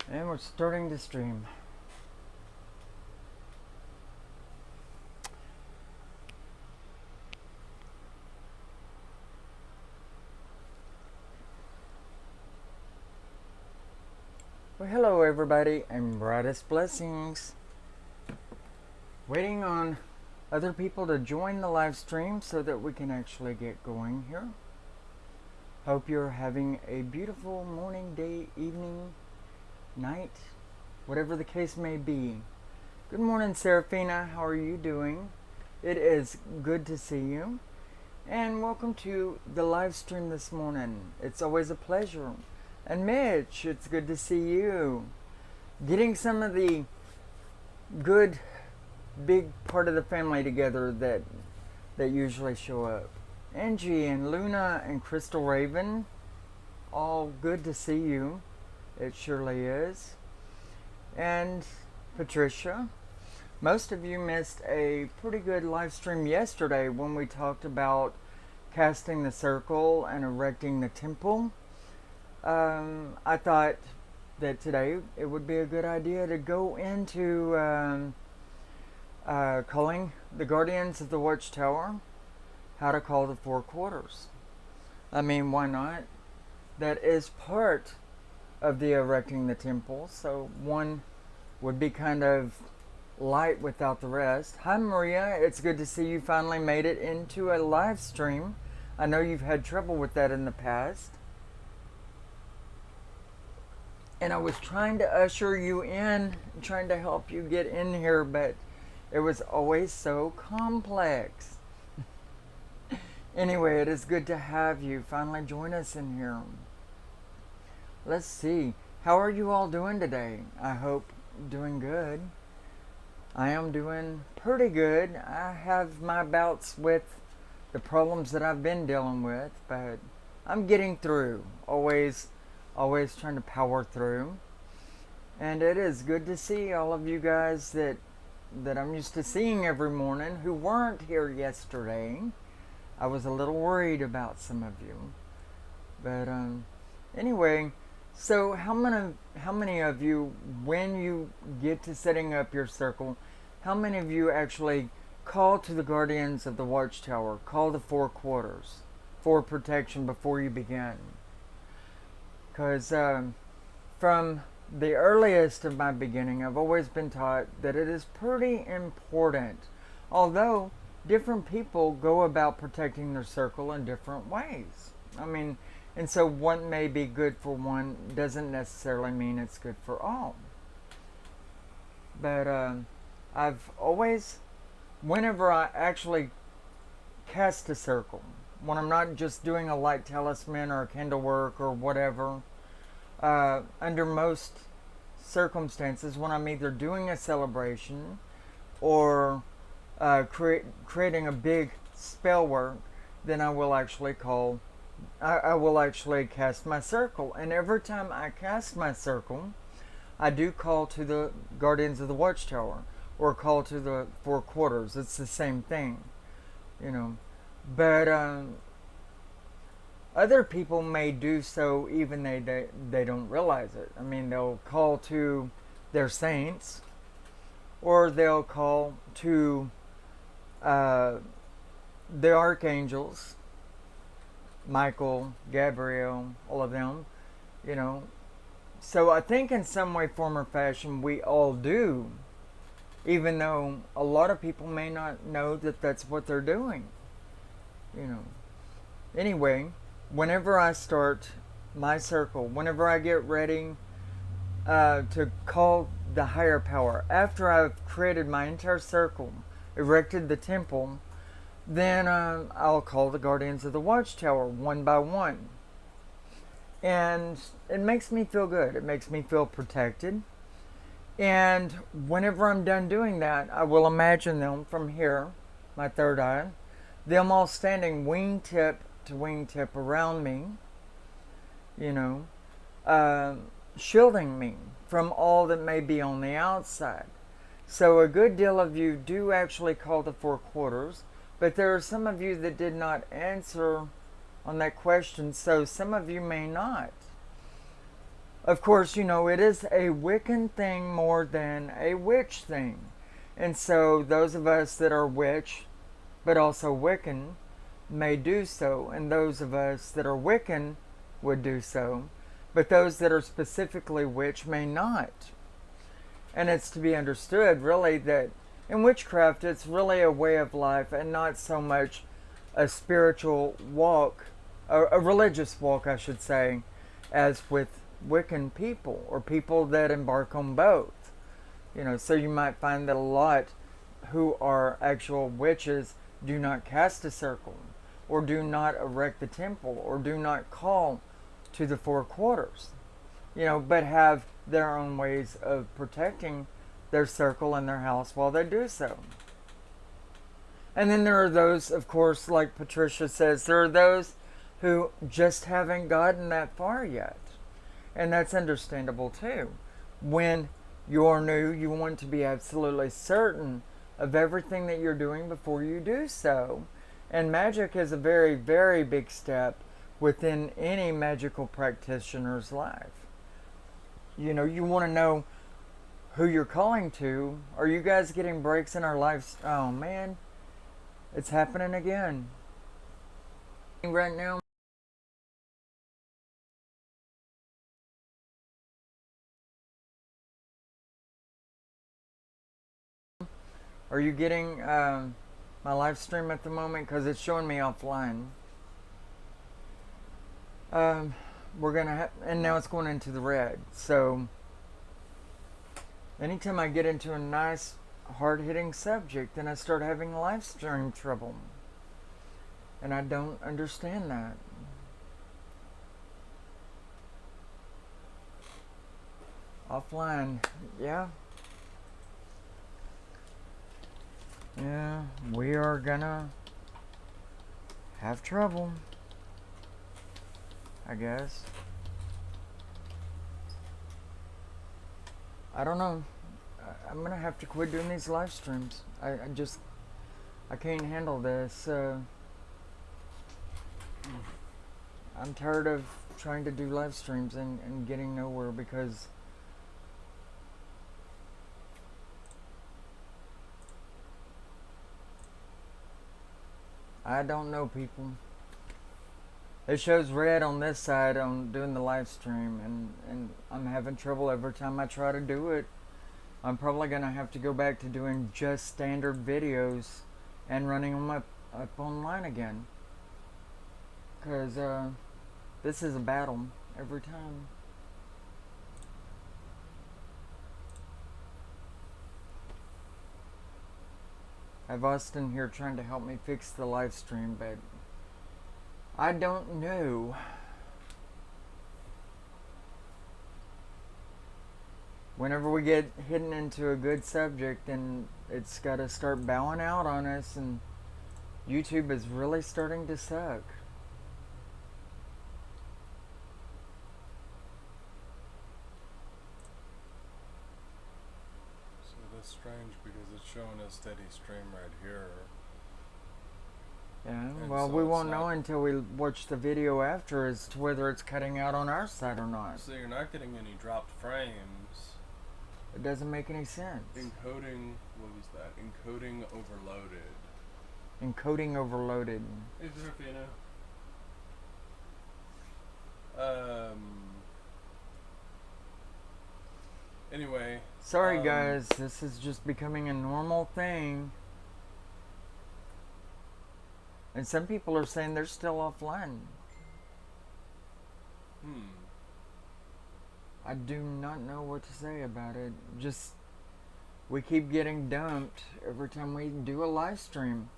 And we're starting to stream. Well, hello everybody, and brightest blessings. Waiting on other people to join the live stream so that we can actually get going here. Hope you're having a beautiful morning, day, evening, night, whatever the case may be. Good morning, Seraphina. How are you doing? It is good to see you. And welcome to the live stream this morning. It's always a pleasure. And Mitch, it's good to see you. Getting some of the good, big part of the family together that usually show up. Angie and Luna and Crystal Raven, all good to see you. It surely is. And Patricia. Most of you missed a pretty good live stream yesterday when we talked about casting the circle and erecting the temple. I thought that today it would be a good idea to go into calling the guardians of the watchtower, how to call the four quarters. I mean, why not? That is part of the erecting the temple, so one would be kind of light without the rest. Hi Maria, it's good to see you finally made it into a live stream. I know you've had trouble with that in the past. And I was trying to usher you in, trying to help you get in here, but it was always so complex. Anyway, it is good to have you finally join us in here. Let's see. How are you all doing today? I hope doing good. I am doing pretty good. I have my bouts with the problems that I've been dealing with, but I'm getting through. Always trying to power through. And it is good to see all of you guys that I'm used to seeing every morning who weren't here yesterday. I was a little worried about some of you. But anyway, so how many of you, when you get to setting up your circle, how many of you actually call to the guardians of the watchtower, call the four quarters for protection before you begin? Because from the earliest of my beginning, I've always been taught that it is pretty important. Although different people go about protecting their circle in different ways. I mean, and so what may be good for one doesn't necessarily mean it's good for all. But I've always, whenever I actually cast a circle, when I'm not just doing a light talisman or a candle work or whatever, under most circumstances, when I'm either doing a celebration or creating a big spell work, then I will actually cast my circle. And every time I cast my circle, I do call to the guardians of the watchtower or call to the four quarters. It's the same thing, you know. But other people may do so even they don't realize it. I mean, they'll call to their saints, or they'll call to the archangels, Michael, Gabriel, all of them, you know. So I think in some way, form, or fashion, we all do, even though a lot of people may not know that that's what they're doing, you know. Anyway, whenever I start my circle, whenever I get ready to call the higher power, after I've created my entire circle, erected the temple, then I'll call the guardians of the watchtower one by one. And it makes me feel good. It makes me feel protected. And whenever I'm done doing that, I will imagine them from here, my third eye, them all standing wingtip to wingtip around me, you know, shielding me from all that may be on the outside. So a good deal of you do actually call the four quarters, but there are some of you that did not answer on that question, so some of you may not. of course, you know, it is a Wiccan thing more than a witch thing. And so those of us that are witch, but also Wiccan, may do so. And those of us that are Wiccan would do so. But those that are specifically witch may not. And it's to be understood, really, that in witchcraft, it's really a way of life and not so much a spiritual walk, a religious walk, I should say, as with Wiccan people or people that embark on both. You know, so you might find that a lot who are actual witches do not cast a circle, or do not erect the temple, or do not call to the four quarters, you know, but have their own ways of protecting their circle and their house while they do so. And then there are those, of course, like Patricia says, there are those who just haven't gotten that far yet. And that's understandable too. When you're new, you want to be absolutely certain of everything that you're doing before you do so. And magic is a very, very big step within any magical practitioner's life. You know, you want to know who you're calling to. Are you guys getting breaks in our lives? Oh man, it's happening again. Right now, are you getting my live stream at the moment? Because it's showing me offline. We're going to and now it's going into the red. So anytime I get into a nice hard-hitting subject, then I start having live stream trouble. And I don't understand that. Offline, yeah. Yeah, we are gonna have trouble, I guess. I don't know. I'm gonna have to quit doing these live streams. I can't handle this. I'm tired of trying to do live streams and getting nowhere because I don't know, people. It shows red on this side on doing the live stream, and I'm having trouble every time I try to do it. I'm probably going to have to go back to doing just standard videos and running them up online again. Because this is a battle every time. I have Austin here trying to help me fix the live stream, but I don't know. Whenever we get hidden into a good subject, then it's got to start bowing out on us, and YouTube is really starting to suck. So that's strange because it's showing a steady stream right here. Yeah, And well, so we it's won't not- know until we watch the video after as to whether it's cutting out on our side or not. So you're not getting any dropped frames. It doesn't make any sense. Encoding, what was that? Encoding overloaded. Encoding overloaded. Hey, Serafina. Anyway. Sorry guys, this is just becoming a normal thing. And some people are saying they're still offline. I do not know what to say about it. Just, we keep getting dumped every time we do a live stream.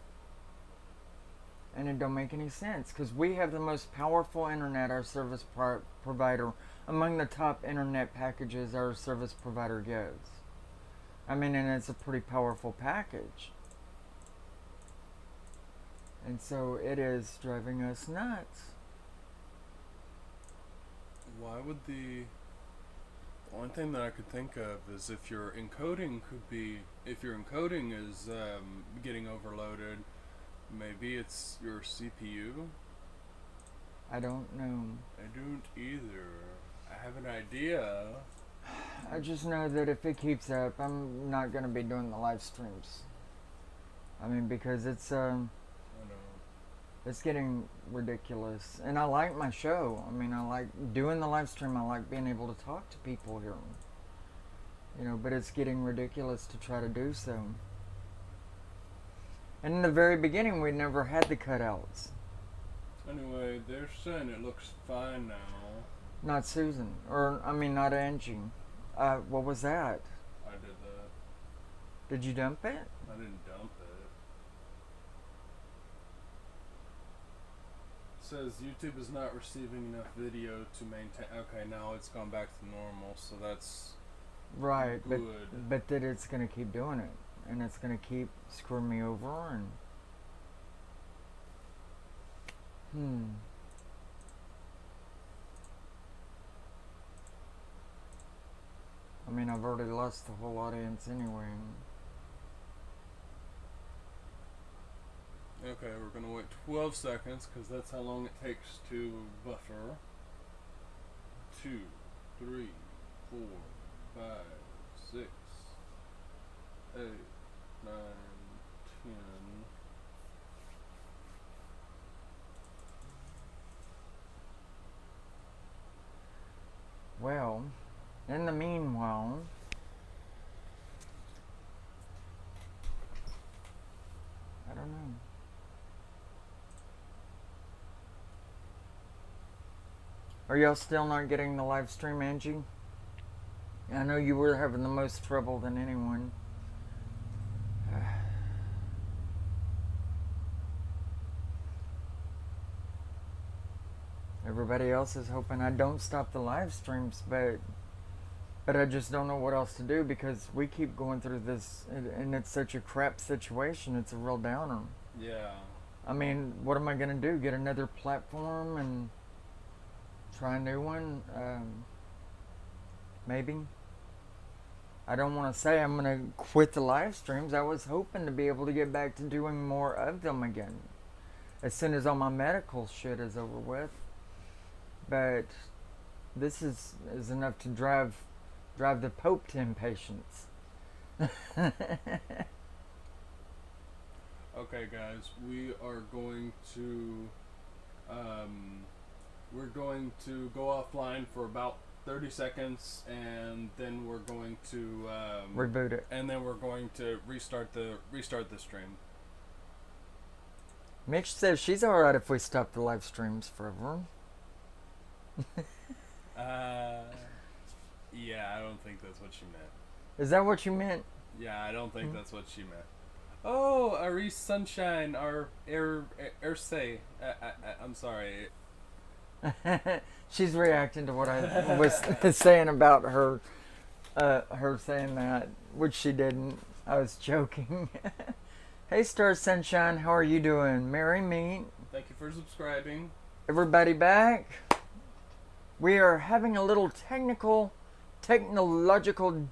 And it don't make any sense. Because we have the most powerful internet, our service provider. Among the top internet packages our service provider gives. I mean, and it's a pretty powerful package. And so it is driving us nuts. Why would the only thing that I could think of is if your encoding if your encoding is getting overloaded, maybe it's your CPU? I don't know. I don't either. I have an idea. I just know that if it keeps up, I'm not going to be doing the live streams. I mean, because it's I know. it's getting ridiculous. And I like my show. I mean, I like doing the live stream. I like being able to talk to people here. You know, but it's getting ridiculous to try to do so. And in the very beginning, we never had the cutouts. Anyway, they're saying it looks fine now. Not Susan. Or, I mean, not Angie. What was that? I did that. Did you dump it? I didn't dump it. It says YouTube is not receiving enough video to maintain. Okay, now it's gone back to normal, so that's right. good. But that it's going to keep doing it. And it's going to keep screwing me over and... I mean, I've already lost the whole audience anyway. Okay, we're gonna wait 12 seconds because that's how long it takes to buffer. 2, 3, 4, 5, 6, 8, 9, 10. Well, in the meanwhile, I don't know. Are y'all still not getting the live stream, Angie? I know you were having the most trouble than anyone. Everybody else is hoping I don't stop the live streams, but I just don't know what else to do because we keep going through this, and it's such a crap situation. It's a real downer. Yeah. I mean, what am I going to do? Get another platform and try a new one? Maybe. I don't want to say I'm going to quit the live streams. I was hoping to be able to get back to doing more of them again as soon as all my medical shit is over with. But this is enough to drive the Pope to impatience. Okay, guys, we are going to we're going to go offline for about 30 seconds, and then we're going to reboot it, and then we're going to restart the stream. Mitch says she's all right if we stop the live streams forever. Yeah, I don't think that's what she meant. Is that what you meant? Yeah, I don't think that's what she meant. Oh, Aris Sunshine, our say. I'm sorry. She's reacting to what I was saying about her saying that, which she didn't. I was joking. Hey, Star Sunshine, how are you doing? Merry meet. Thank you for subscribing. Everybody back? We are having a little technological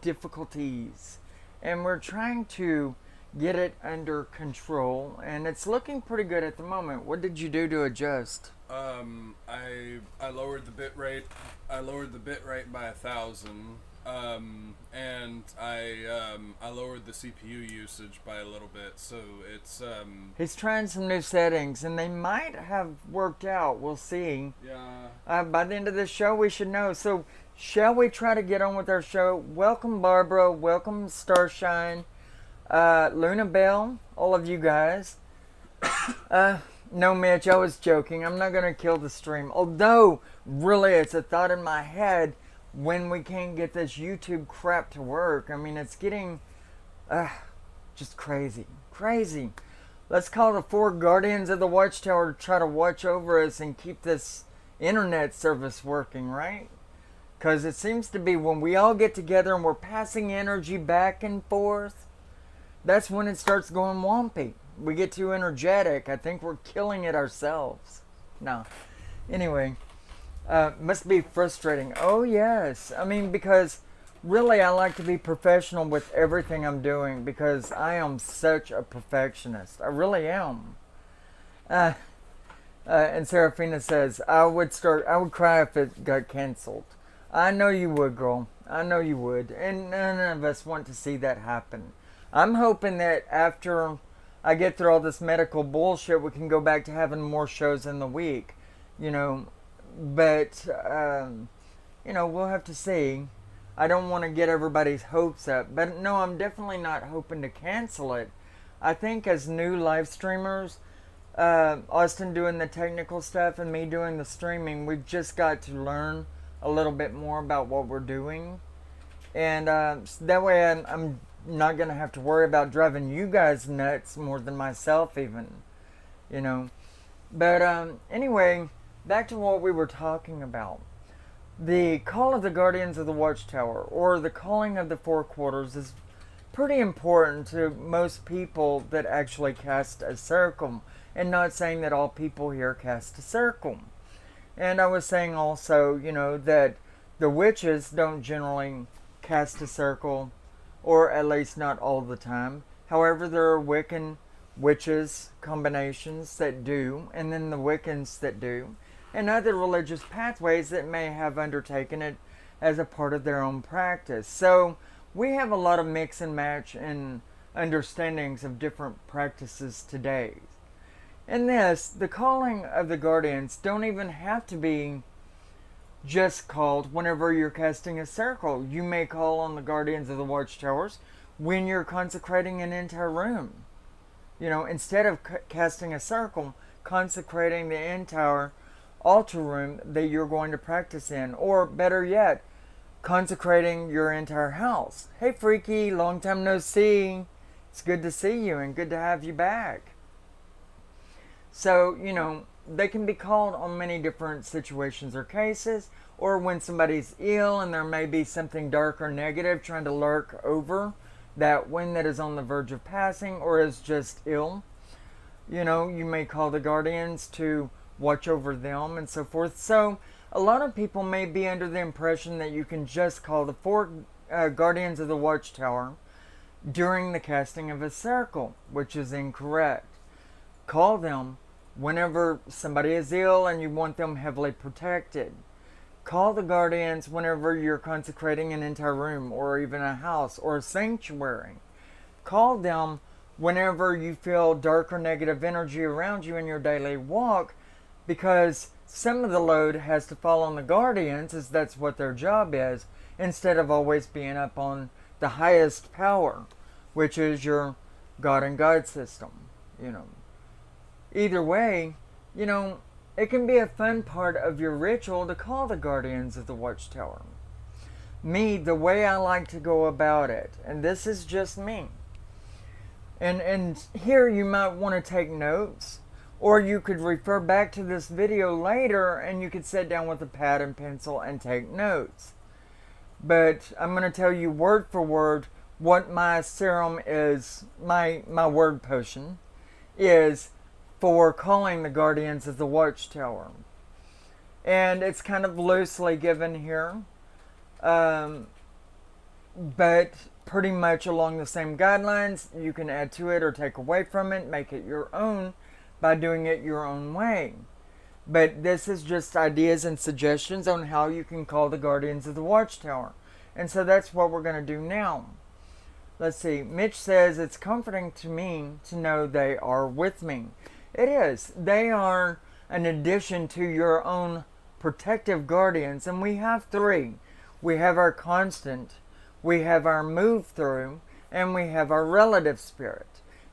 difficulties, and we're trying to get it under control, and it's looking pretty good at the moment. What did you do to adjust? I lowered the bit rate. I lowered the bit rate by 1,000. And I lowered the CPU usage by a little bit, so it's He's trying some new settings, and they might have worked out. We'll see. Yeah. By the end of the show, we should know. So, shall we try to get on with our show? Welcome, Barbara. Welcome, Starshine. Luna Bell. All of you guys. No, Mitch, I was joking. I'm not going to kill the stream. Although, really, it's a thought in my head when we can't get this YouTube crap to work. I mean, it's getting just crazy. Crazy. Let's call the 4 guardians of the watchtower to try to watch over us and keep this internet service working, right? Because it seems to be when we all get together and we're passing energy back and forth, that's when it starts going wompy. We get too energetic. I think we're killing it ourselves. No. Anyway, must be frustrating. Oh, yes. I mean, because really I like to be professional with everything I'm doing because I am such a perfectionist. I really am. And Serafina says, I would cry if it got canceled. I know you would, girl. I know you would. And none of us want to see that happen. I'm hoping that after I get through all this medical bullshit, we can go back to having more shows in the week. You know, but, we'll have to see. I don't want to get everybody's hopes up. But no, I'm definitely not hoping to cancel it. I think as new live streamers, Austin doing the technical stuff and me doing the streaming, we've just got to learn a little bit more about what we're doing. And that way I'm not going to have to worry about driving you guys nuts more than myself even. You know. But anyway, back to what we were talking about. The call of the Guardians of the Watchtower, or the calling of the Four Quarters, is pretty important to most people that actually cast a circle. And not saying that all people here cast a circle. And I was saying also, that the witches don't generally cast a circle, or at least not all the time. However, there are Wiccan witches combinations that do, and then the Wiccans that do, and other religious pathways that may have undertaken it as a part of their own practice. So we have a lot of mix and match and understandings of different practices today. In this, the calling of the guardians don't even have to be just called whenever you're casting a circle. You may call on the guardians of the watchtowers when you're consecrating an entire room. Instead of casting a circle, consecrating the entire altar room that you're going to practice in. Or better yet, consecrating your entire house. Hey Freaky, long time no see. It's good to see you and good to have you back. So, they can be called on many different situations or cases, or when somebody's ill and there may be something dark or negative trying to lurk over that one that is on the verge of passing or is just ill. You may call the guardians to watch over them and so forth. So, a lot of people may be under the impression that you can just call the four guardians of the watchtower during the casting of a circle, which is incorrect. Call them whenever somebody is ill and you want them heavily protected. Call the guardians whenever you're consecrating an entire room or even a house or a sanctuary. Call them whenever you feel dark or negative energy around you in your daily walk, because some of the load has to fall on the guardians, as that's what their job is, instead of always being up on the highest power, which is your God and God system. Either way, it can be a fun part of your ritual to call the guardians of the watchtower. Me, the way I like to go about it, and this is just me. And here you might want to take notes, or you could refer back to this video later and you could sit down with a pad and pencil and take notes. But I'm going to tell you word for word what my serum is, my word potion is for calling the guardians of the watchtower. And it's kind of loosely given here, but pretty much along the same guidelines. You can add to it or take away from it, make it your own by doing it your own way. But this is just ideas and suggestions on how you can call the guardians of the watchtower. And so that's what we're going to do now. Let's see. Mitch says, it's comforting to me to know they are with me. It is. They are an addition to your own protective guardians, and we have three. We have our constant, we have our move through, and we have our relative spirit.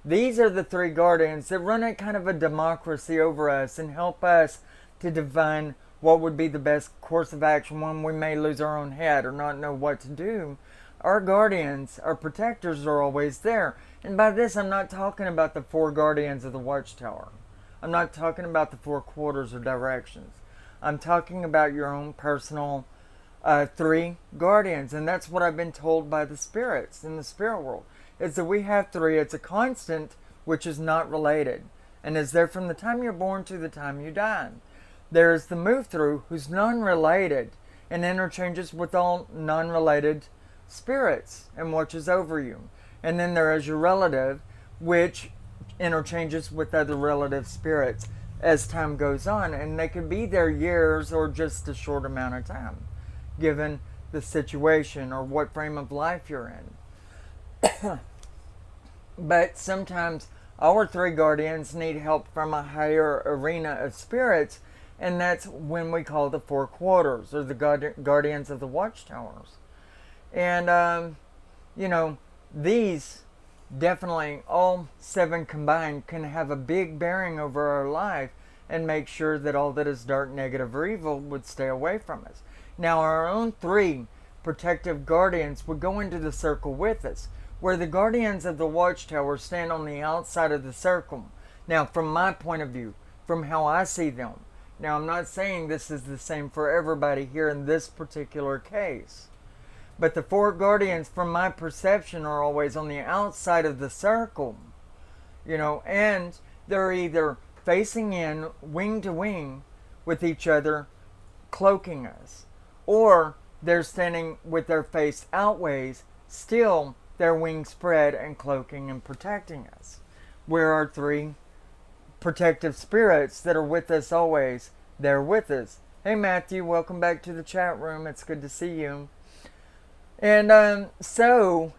These are the three guardians that run a kind of a democracy over us and help us to divine what would be the best course of action when we may lose our own head or not know what to do. Our guardians, our protectors, are always there. And by this, I'm not talking about the four guardians of the watchtower. I'm not talking about the four quarters or directions. I'm talking about your own personal three guardians. And that's what I've been told by the spirits in the spirit world, is that we have three. It's a constant which is not related and is there from the time you're born to the time you die. There is the move through, who's non-related and interchanges with all non-related spirits and watches over you. And then there is your relative, which interchanges with other relative spirits as time goes on, and they could be there years or just a short amount of time. given the situation or what frame of life you're in. But sometimes our three guardians need help from a higher arena of spirits, and that's when we call the four quarters, or the guardians of the watchtowers. And, these definitely, all seven combined, can have a big bearing over our life and make sure that all that is dark, negative, or evil would stay away from us. Now, our own three protective guardians would go into the circle with us, where the guardians of the watchtower stand on the outside of the circle. Now, from my point of view, from how I see them. Now, I'm not saying this is the same for everybody here in this particular case. But the four guardians, from my perception, are always on the outside of the circle. And they're either facing in, wing to wing, with each other, cloaking us. Or they're standing with their face outways, still their wings spread and cloaking and protecting us. We're our three protective spirits that are with us always. They're with us. Hey Matthew, welcome back to the chat room. It's good to see you. And so,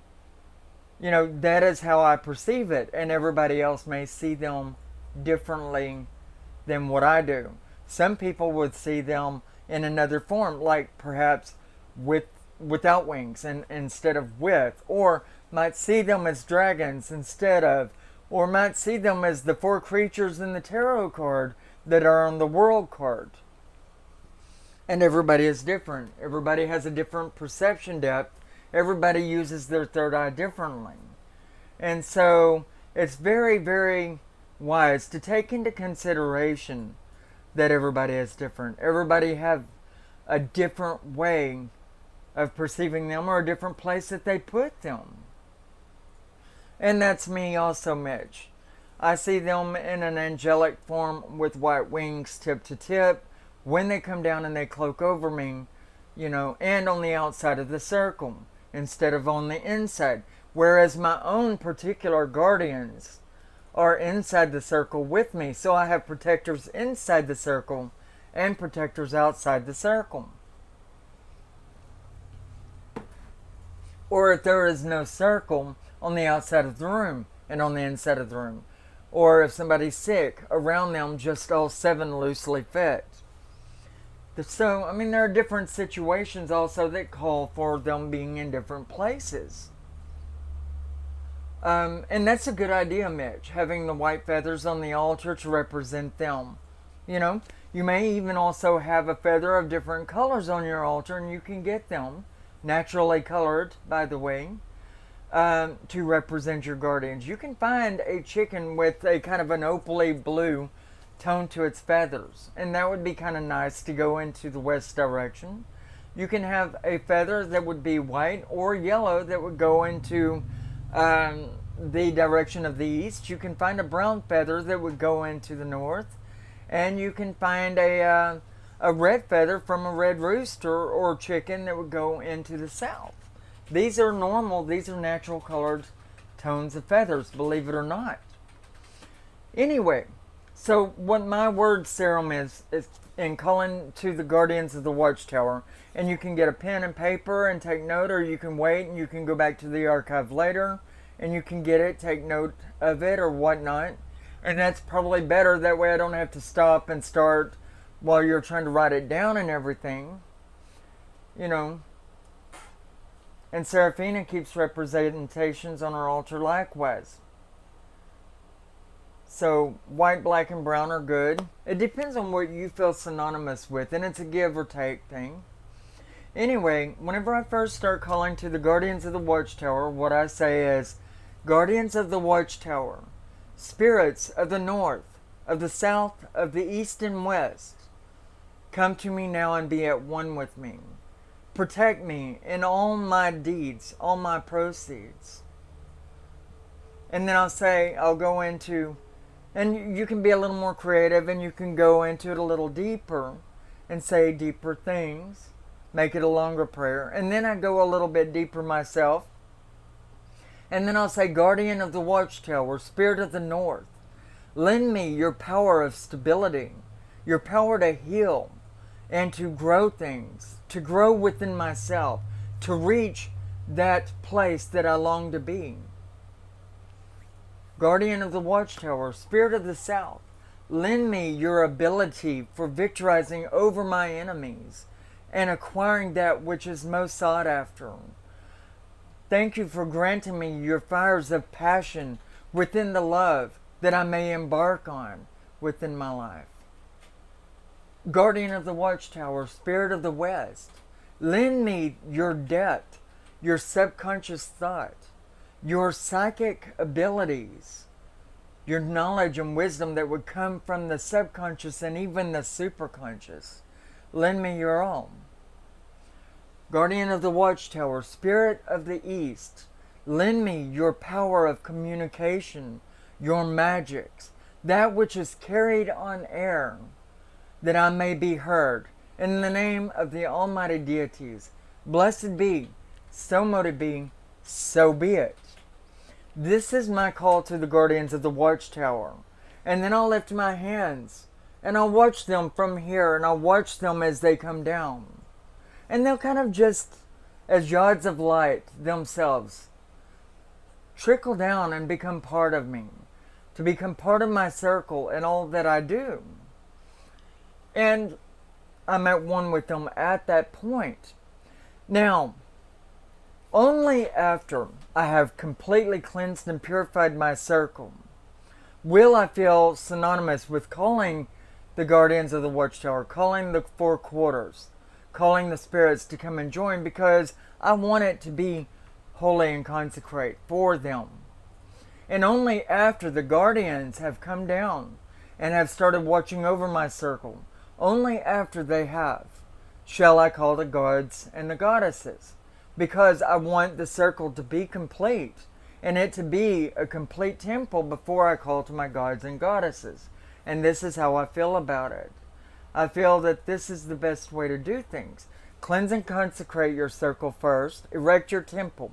that is how I perceive it. And everybody else may see them differently than what I do. Some people would see them in another form, like perhaps without wings and instead of with, or might see them as dragons instead of, or might see them as the four creatures in the tarot card that are on the world card. And everybody is different. Everybody has a different perception depth. Everybody uses their third eye differently. And so it's very, very wise to take into consideration that everybody is different. Everybody have a different way of perceiving them, or a different place that they put them. And that's me also, Mitch. I see them in an angelic form with white wings tip to tip when they come down and they cloak over me, and on the outside of the circle instead of on the inside. Whereas my own particular guardians are inside the circle with me. So I have protectors inside the circle and protectors outside the circle. Or if there is no circle, on the outside of the room and on the inside of the room. Or if somebody's sick, around them just all seven loosely fit. So, there are different situations also that call for them being in different places. And that's a good idea, Mitch, having the white feathers on the altar to represent them. You may even also have a feather of different colors on your altar, and you can get them, naturally colored, by the way, to represent your guardians. You can find a chicken with a kind of an opaly blue tone to its feathers, and that would be kind of nice to go into the west direction. You can have a feather that would be white or yellow that would go into the direction of the east. You can find a brown feather that would go into the north, and you can find a red feather from a red rooster or chicken that would go into the south. These are normal, these are natural colored tones of feathers, believe it or not. Anyway, so what my word serum is in calling to the guardians of the watchtower, and you can get a pen and paper and take note, or you can wait and you can go back to the archive later and you can get it, take note of it or whatnot. And that's probably better, that way I don't have to stop and start while you're trying to write it down and everything. And Seraphina keeps representations on her altar likewise. So white, black, and brown are good. It depends on what you feel synonymous with, and it's a give or take thing. Anyway, whenever I first start calling to the guardians of the watchtower, what I say is, guardians of the watchtower, spirits of the north, of the south, of the east and west, come to me now and be at one with me. Protect me in all my deeds, all my proceeds. And then I'll go into, and you can be a little more creative and you can go into it a little deeper and say deeper things, make it a longer prayer. And then I go a little bit deeper myself. And then I'll say, guardian of the watchtower, spirit of the north, lend me your power of stability, your power to heal, and to grow things, to grow within myself, to reach that place that I long to be. Guardian of the Watchtower, Spirit of the South, lend me your ability for victorizing over my enemies and acquiring that which is most sought after. Thank you for granting me your fires of passion within the love that I may embark on within my life. Guardian of the Watchtower, Spirit of the West, lend me your depth, your subconscious thought, your psychic abilities, your knowledge and wisdom that would come from the subconscious and even the superconscious. Lend me your own. Guardian of the Watchtower, Spirit of the East, lend me your power of communication, your magics, that which is carried on air, that I may be heard. In the name of the Almighty Deities, blessed be, so mote it be, so be it. This is my call to the Guardians of the Watchtower. And then I'll lift my hands, and I'll watch them from here, and I'll watch them as they come down. And they'll kind of just, as yards of light themselves, trickle down and become part of me, to become part of my circle and all that I do. And I'm at one with them at that point. Now, only after I have completely cleansed and purified my circle will I feel synonymous with calling the Guardians of the Watchtower, calling the Four Quarters, calling the spirits to come and join, because I want it to be holy and consecrate for them. And only after the guardians have come down and have started watching over my circle, only after they have, shall I call the gods and the goddesses, because I want the circle to be complete and it to be a complete temple before I call to my gods and goddesses. And this is how I feel about it. I feel that this is the best way to do things. Cleanse and consecrate your circle first. Erect your temple.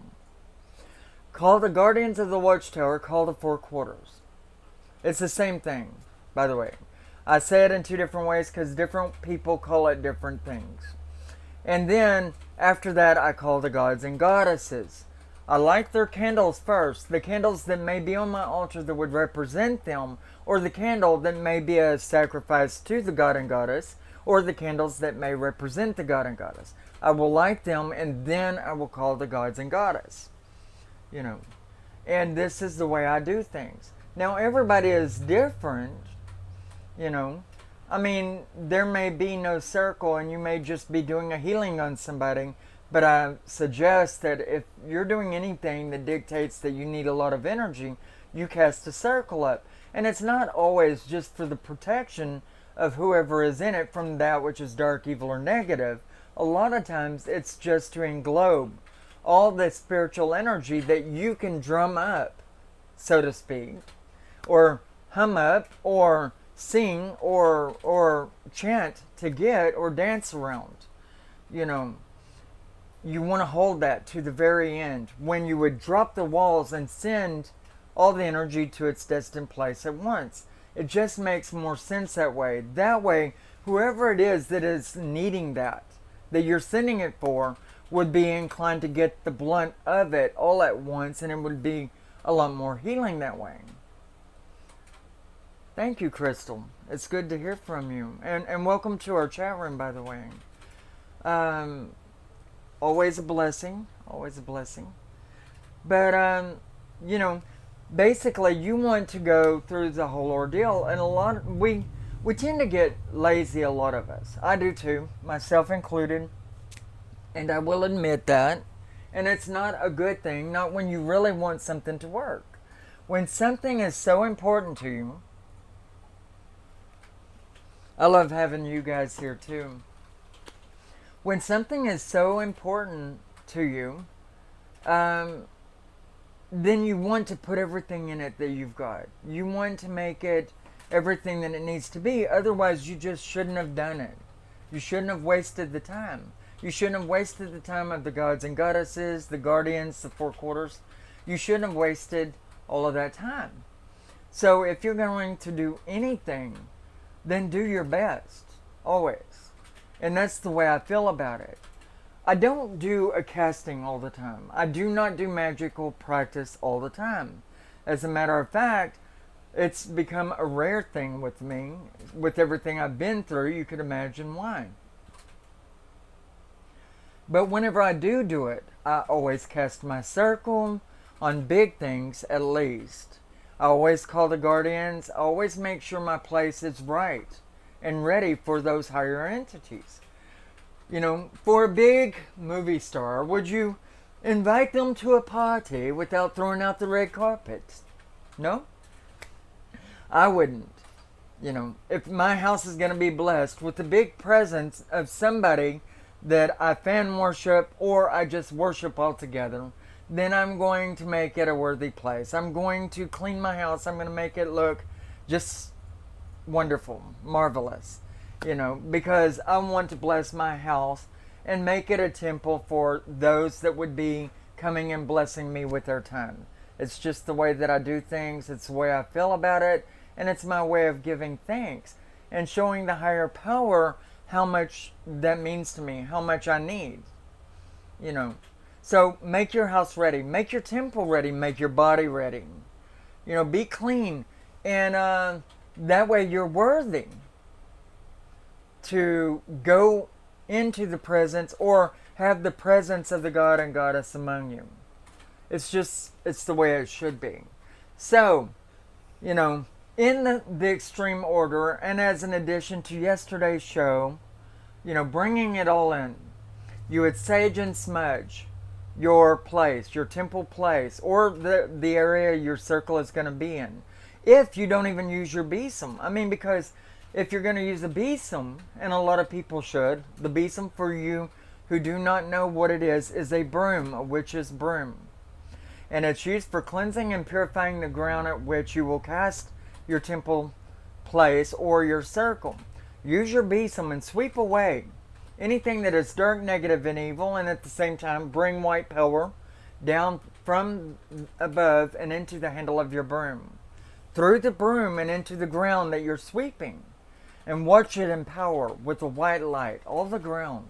Call the Guardians of the Watchtower. Call the Four Quarters. It's the same thing, by the way. I say it in two different ways because different people call it different things. And then, after that, I call the gods and goddesses. I light their candles first. The candles that may be on my altar that would represent them, or the candle that may be a sacrifice to the god and goddess, or the candles that may represent the god and goddess. I will light them, and then I will call the gods and goddess. You know, and this is the way I do things. Now, everybody is different, you know. I mean, there may be no circle, and you may just be doing a healing on somebody, but I suggest that if you're doing anything that dictates that you need a lot of energy, you cast a circle up. And it's not always just for the protection of whoever is in it from that which is dark, evil, or negative. A lot of times it's just to englobe all the spiritual energy that you can drum up, so to speak, or hum up, or sing, or chant to get, or dance around. You know, you want to hold that to the very end, when you would drop the walls and send all the energy to its destined place at once. It just makes more sense that way. That way, whoever it is that is needing that you're sending it for, would be inclined to get the blunt of it all at once, and it would be a lot more healing that way. Thank you, Crystal. It's good to hear from you. And welcome to our chat room, by the way. Always a blessing. Always a blessing. But, you know, basically you want to go through the whole ordeal, and we tend to get lazy, a lot of us. I do too, myself included. And I will admit that. And it's not a good thing, not when you really want something to work. When something is so important to you, I love having you guys here too. When something is so important to you, then you want to put everything in it that you've got. You want to make it everything that it needs to be. Otherwise, you just shouldn't have done it. You shouldn't have wasted the time. You shouldn't have wasted the time of the gods and goddesses, the guardians, the four quarters. You shouldn't have wasted all of that time. So if you're going to do anything, then do your best, always. And that's the way I feel about it. I don't do a casting all the time. I do not do magical practice all the time. As a matter of fact, it's become a rare thing with me. With everything I've been through, you could imagine why. But whenever I do it, I always cast my circle on big things at least. I always call the guardians. I always make sure my place is right and ready for those higher entities. You know, for a big movie star, would you invite them to a party without throwing out the red carpet? No? I wouldn't. You know, if my house is going to be blessed with the big presence of somebody that I fan worship or I just worship altogether, then I'm going to make it a worthy place. I'm going to clean my house. I'm going to make it look just wonderful, marvelous. You know, because I want to bless my house and make it a temple for those that would be coming and blessing me with their time. It's just the way that I do things. It's the way I feel about it. And it's my way of giving thanks and showing the higher power how much that means to me, how much I need. You know, so make your house ready. Make your temple ready. Make your body ready. You know, be clean. And that way you're worthy to go into the presence or have the presence of the God and Goddess among you. It's the way it should be. So, you know, in the extreme order, and as an addition to yesterday's show, you know, bringing it all in, you would sage and smudge your place, your temple place, or the area your circle is going to be in. If you don't even use your besom. I mean, because if you're going to use a besom, and a lot of people should, the besom, for you who do not know what it is a broom, a witch's broom. And it's used for cleansing and purifying the ground at which you will cast your temple place or your circle. Use your besom and sweep away anything that is dark, negative, and evil, and at the same time bring white power down from above and into the handle of your broom, through the broom and into the ground that you're sweeping. And watch it empower with the white light, all the ground.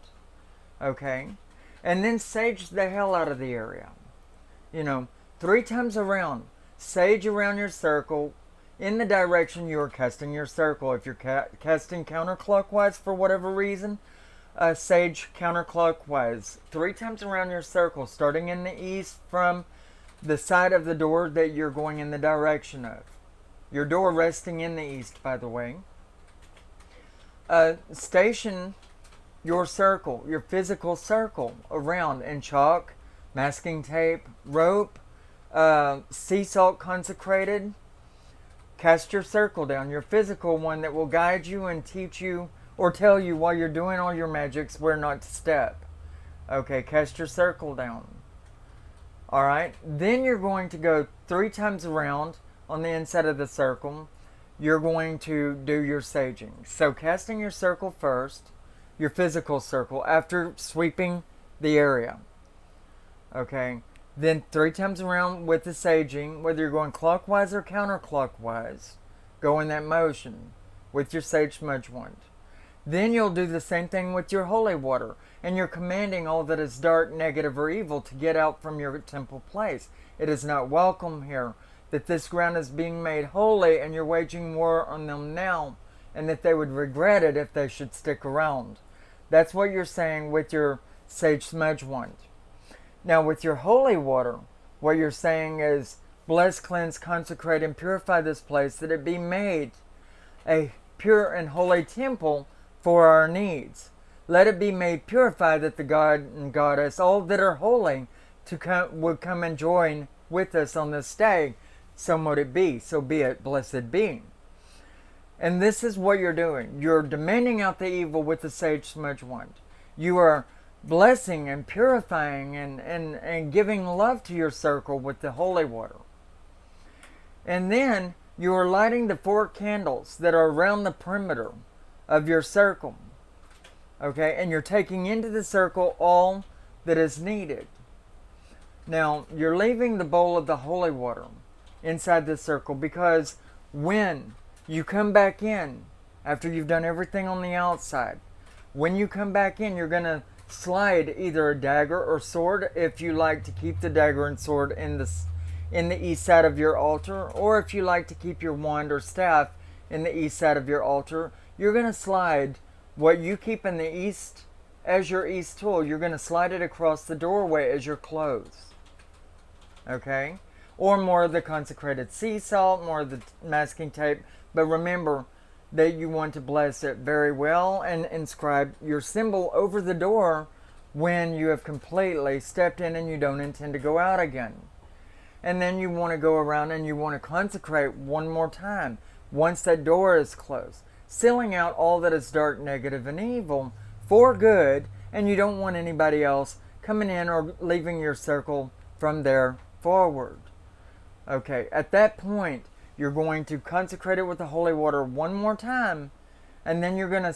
Okay? And then sage the hell out of the area. You know, 3 times around. Sage around your circle in the direction you are casting your circle. If you're casting counterclockwise for whatever reason, sage counterclockwise. 3 times around your circle, starting in the east from the side of the door that you're going in the direction of. Your door resting in the east, by the way. Station your circle, your physical circle, around in chalk, masking tape, rope, sea salt consecrated. Cast your circle down, your physical one that will guide you and teach you or tell you while you're doing all your magics where not to step. Okay, cast your circle down. Alright, then you're going to go 3 times around on the inside of the circle. You're going to do your saging. So casting your circle first, your physical circle, after sweeping the area. Okay, then 3 times around with the saging, whether you're going clockwise or counterclockwise, go in that motion with your sage smudge wand. Then you'll do the same thing with your holy water, and you're commanding all that is dark, negative, or evil to get out from your temple place. It is not welcome here. That this ground is being made holy and you're waging war on them now, and that they would regret it if they should stick around. That's what you're saying with your sage smudge wand. Now with your holy water, what you're saying is, bless, cleanse, consecrate, and purify this place, that it be made a pure and holy temple for our needs. Let it be made purified, that the God and Goddess, all that are holy, would come and join with us on this day. So mote it be, so be it, blessed be. And this is what you're doing. You're demanding out the evil with the sage smudge wand. You are blessing and purifying and giving love to your circle with the holy water. And then you are lighting the 4 candles that are around the perimeter of your circle. Okay, and you're taking into the circle all that is needed. Now, you're leaving the bowl of the holy water inside the circle, because when you come back in, after you've done everything on the outside, When you come back in, you're going to slide either a dagger or sword, if you like to keep the dagger and sword in the east side of your altar, or if you like to keep your wand or staff in the east side of your altar, you're going to slide what you keep in the east as your east tool. You're going to slide it across the doorway as your clothes. Okay? Or more of the consecrated sea salt, more of the masking tape. But remember that you want to bless it very well and inscribe your symbol over the door when you have completely stepped in and you don't intend to go out again. And then you want to go around and you want to consecrate one more time once that door is closed, sealing out all that is dark, negative, and evil for good, and you don't want anybody else coming in or leaving your circle from there forward. Okay, at that point, you're going to consecrate it with the holy water one more time, and then you're going to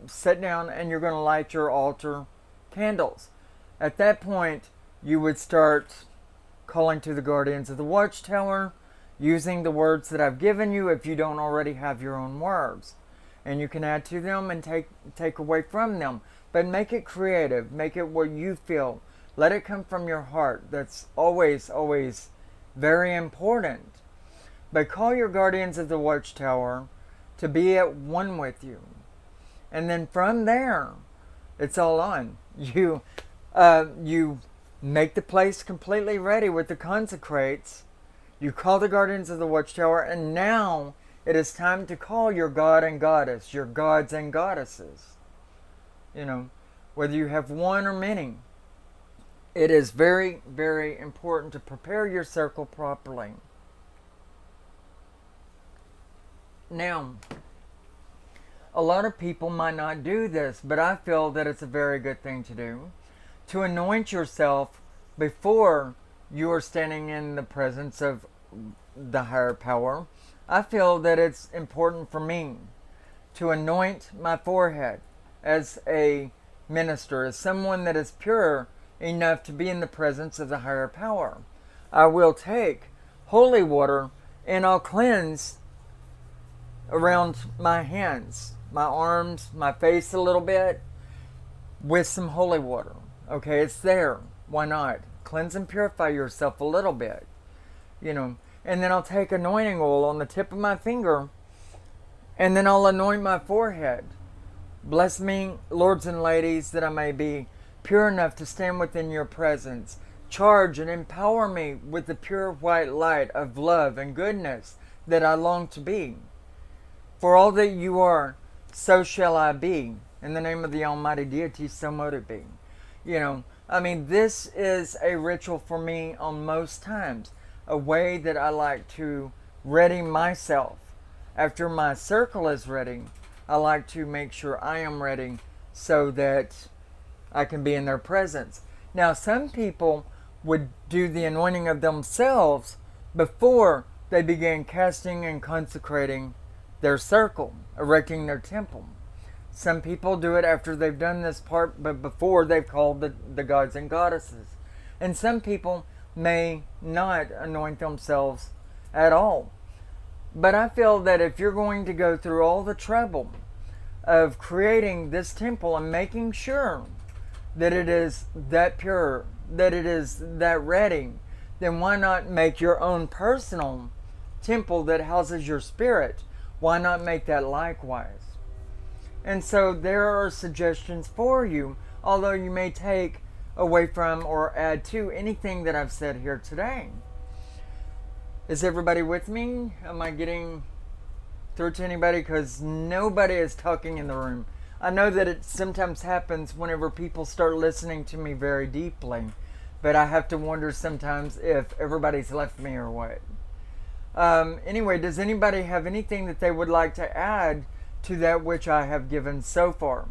sit down and you're going to light your altar candles. At that point, you would start calling to the guardians of the watchtower, using the words that I've given you if you don't already have your own words. And you can add to them and take away from them. But make it creative. Make it what you feel. Let it come from your heart. That's always, always very important. But call your guardians of the watchtower to be at one with you. And then from there, it's all on. You make the place completely ready with the consecrates. You call the guardians of the watchtower, and now it is time to call your god and goddess, your gods and goddesses. You know, whether you have one or many. It is very, very important to prepare your circle properly. Now, a lot of people might not do this, but I feel that it's a very good thing to do. To anoint yourself before you are standing in the presence of the higher power. I feel that it's important for me to anoint my forehead as a minister, as someone that is pure enough to be in the presence of the higher power. I will take holy water and I'll cleanse around my hands, my arms, my face a little bit with some holy water. Okay, it's there. Why not? Cleanse and purify yourself a little bit. You know, and then I'll take anointing oil on the tip of my finger and then I'll anoint my forehead. Bless me, lords and ladies, that I may be pure enough to stand within your presence. Charge and empower me with the pure white light of love and goodness that I long to be. For all that you are, so shall I be. In the name of the Almighty Deity, so mote it be. You know, I mean, this is a ritual for me on most times. A way that I like to ready myself. After my circle is ready, I like to make sure I am ready so that I can be in their presence. Now, some people would do the anointing of themselves before they begin casting and consecrating their circle, erecting their temple. Some people do it after they've done this part, but before they've called the gods and goddesses. And some people may not anoint themselves at all. But I feel that if you're going to go through all the trouble of creating this temple and making sure that it is that pure, that it is that ready, then why not make your own personal temple that houses your spirit? Why not make that likewise? And so there are suggestions for you, although you may take away from or add to anything that I've said here today. Is everybody with me? Am I getting through to anybody? Because nobody is talking in the room. I know that it sometimes happens whenever people start listening to me very deeply, but I have to wonder sometimes if everybody's left me or what. Anyway, does anybody have anything that they would like to add to that which I have given so far?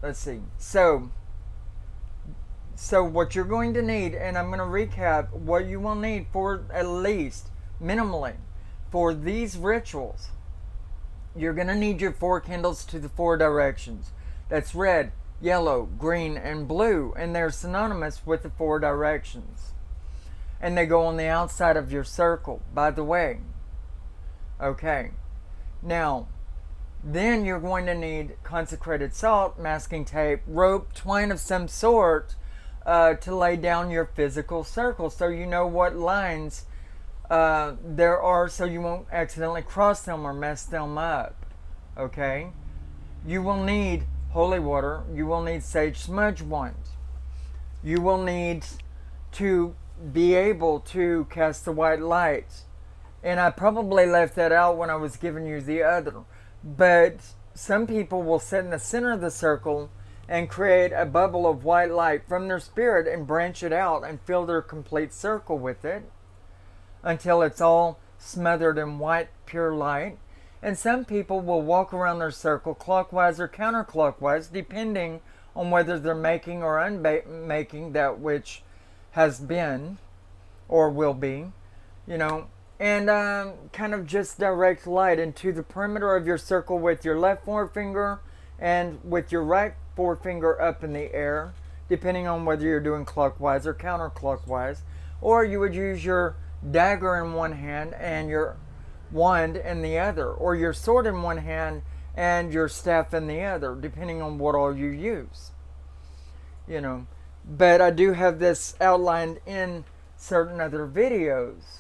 Let's see. So what you're going to need, and I'm going to recap what you will need for at least, minimally, for these rituals. You're going to need your 4 candles to the 4 directions. That's red, yellow, green, and blue, and they're synonymous with the 4 directions. And they go on the outside of your circle, by the way. Okay. Now, Then you're going to need consecrated salt, masking tape, rope, twine of some sort to lay down your physical circle so you know what lines there are so you won't accidentally cross them or mess them up. Okay? You will need holy water. You will need sage smudge wand. You will need to be able to cast the white light. And I probably left that out when I was giving you the other. But some people will sit in the center of the circle and create a bubble of white light from their spirit and branch it out and fill their complete circle with it until it's all smothered in white, pure light. And some people will walk around their circle clockwise or counterclockwise, depending on whether they're making or unmaking that which has been or will be, and kind of just direct light into the perimeter of your circle with your left forefinger and with your right forefinger up in the air, depending on whether you're doing clockwise or counterclockwise. Or you would use your dagger in one hand and your wand in the other, or your sword in one hand and your staff in the other, depending on what all you use. But I do have this outlined in certain other videos.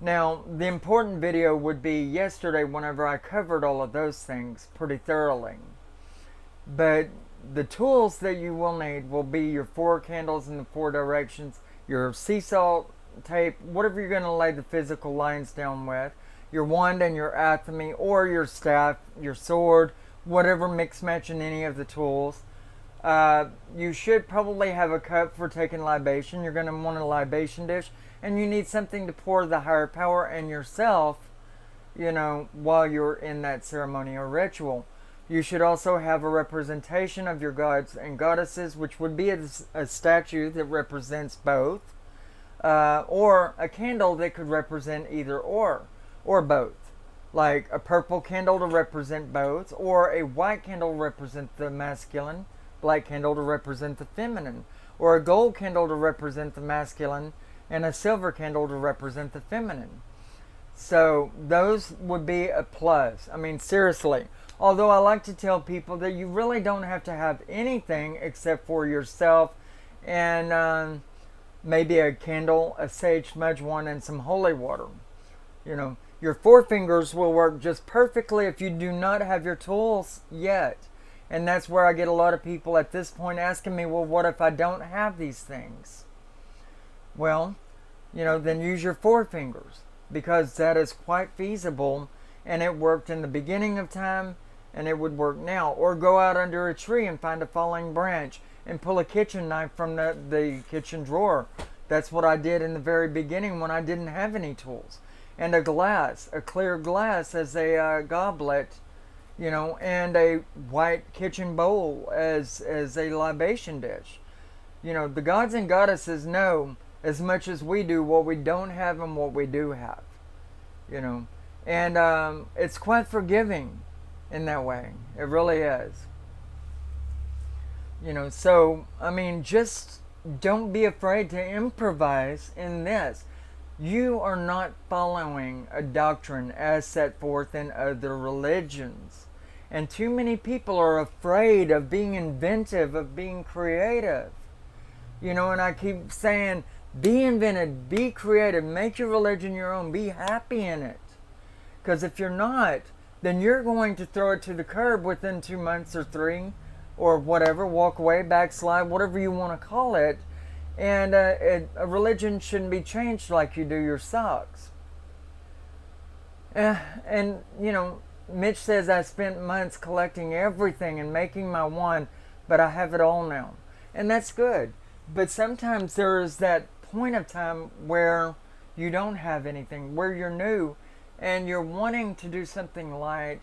Now, the important video would be yesterday whenever I covered all of those things pretty thoroughly. But the tools that you will need will be your 4 candles in the 4 directions, your sea salt tape, whatever you're going to lay the physical lines down with, your wand and your athame, or your staff, your sword, whatever mix match in any of the tools. You should probably have a cup for taking libation. You're going to want a libation dish, and you need something to pour the higher power and yourself, while you're in that ceremony or ritual. You should also have a representation of your gods and goddesses, which would be a statue that represents both, or a candle that could represent either or both. Like a purple candle to represent both, or a white candle to represent the masculine, black candle to represent the feminine, or a gold candle to represent the masculine, and a silver candle to represent the feminine. So those would be a plus. I mean, seriously. Although I like to tell people that you really don't have to have anything except for yourself and maybe a candle, a sage smudge wand, and some holy water. Your 4 fingers will work just perfectly if you do not have your tools yet. And that's where I get a lot of people at this point asking me, well, what if I don't have these things? Well, then use your 4 fingers, because that is quite feasible, and it worked in the beginning of time, and it would work now. Or go out under a tree and find a falling branch and pull a kitchen knife from the kitchen drawer. That's what I did in the very beginning when I didn't have any tools. And a clear glass as a goblet, and a white kitchen bowl as a libation dish. The gods and goddesses know as much as we do what we don't have and what we do have. And it's quite forgiving in that way. It really is. So, I mean, just don't be afraid to improvise in this. You are not following a doctrine as set forth in other religions. And too many people are afraid of being inventive, of being creative. And I keep saying, be inventive, be creative, make your religion your own, be happy in it. Because if you're not, then you're going to throw it to the curb within 2 months or 3 or whatever, walk away, backslide, whatever you want to call it. And a religion shouldn't be changed like you do your socks. And Mitch says, I spent months collecting everything and making my wand, but I have it all now. And that's good. But sometimes there is that point of time where you don't have anything, where you're new and you're wanting to do something light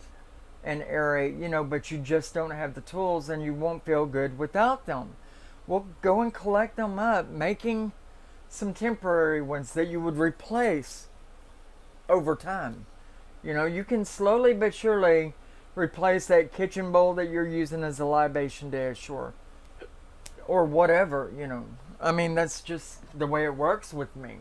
and airy, but you just don't have the tools and you won't feel good without them. Well, go and collect them up, making some temporary ones that you would replace over time. You can slowly but surely replace that kitchen bowl that you're using as a libation dish or whatever, I mean, that's just the way it works with me.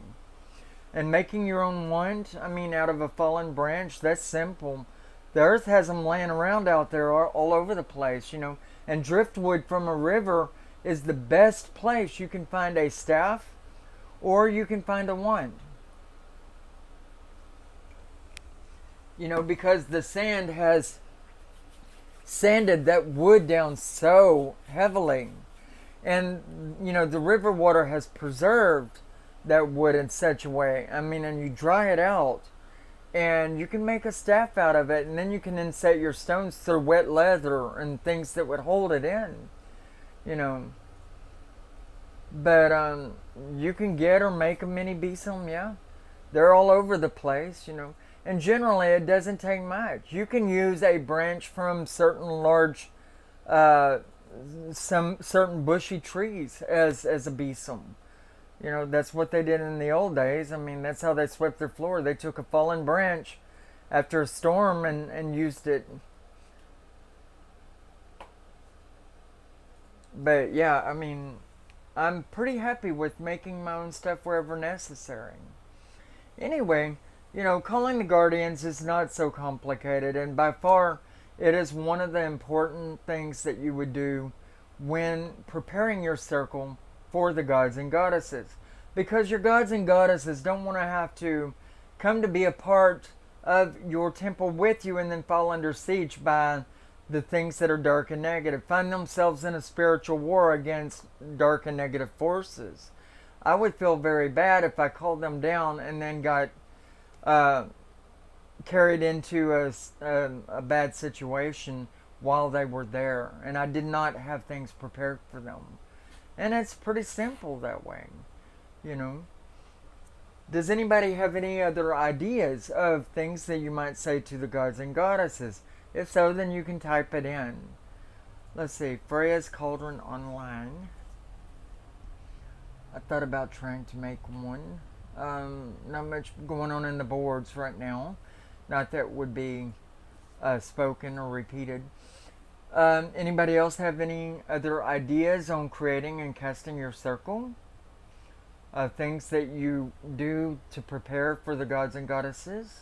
And making your own wand, I mean, out of a fallen branch, that's simple. The earth has them laying around out there all over the place, you know. And driftwood from a river is the best place you can find a staff or you can find a wand. You know, because the sand has sanded that wood down so heavily. And, you know, the river water has preserved that wood in such a way. I mean, and you dry it out and you can make a staff out of it, and then you can inset your stones through wet leather and things that would hold it in, you know. But you can get or make a mini besom, yeah. They're all over the place, you know. And generally, it doesn't take much. You can use a branch from certain large, some certain bushy trees as a besom. You know, that's what they did in the old days. I mean, that's how they swept their floor. They took a fallen branch after a storm and used it. But yeah, I mean, I'm pretty happy with making my own stuff wherever necessary. Anyway, you know, calling the guardians is not so complicated, and by far it is one of the important things that you would do when preparing your circle for the gods and goddesses. Because your gods and goddesses don't want to have to come to be a part of your temple with you and then fall under siege by the things that are dark and negative, find themselves in a spiritual war against dark and negative forces. I would feel very bad if I called them down and then got carried into a bad situation while they were there, and I did not have things prepared for them. And it's pretty simple that way, you know. Does anybody have any other ideas of things that you might say to the gods and goddesses? If so, then you can type it in. Let's see, Freya's Cauldron Online. I thought about trying to make one. Not much going on in the boards right now. Not that would be spoken or repeated. Anybody else have any other ideas on creating and casting your circle? Things that you do to prepare for the gods and goddesses?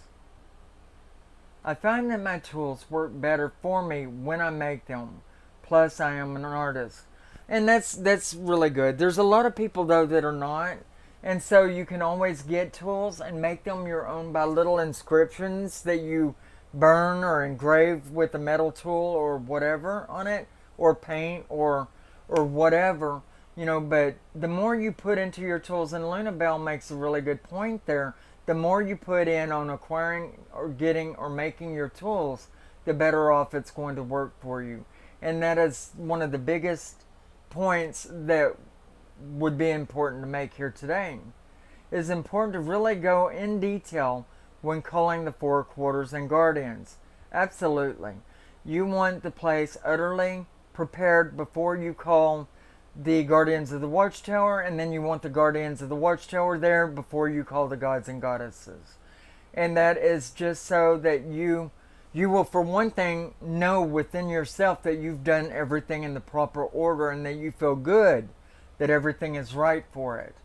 I find that my tools work better for me when I make them. Plus, I am an artist. And that's really good. There's a lot of people, though, that are not. And so you can always get tools and make them your own by little inscriptions that you burn or engrave with a metal tool or whatever on it, or paint or whatever, you know. But the more you put into your tools, and Luna Bell makes a really good point there, the more you put in on acquiring or getting or making your tools, the better off it's going to work for you. And that is one of the biggest points that would be important to make here today. It is important to really go in detail when calling the four quarters and guardians. Absolutely. You want the place utterly prepared before you call the guardians of the watchtower, and then you want the guardians of the watchtower there before you call the gods and goddesses. And that is just so that you will, for one thing, know within yourself that you've done everything in the proper order and that you feel good that everything is right for it.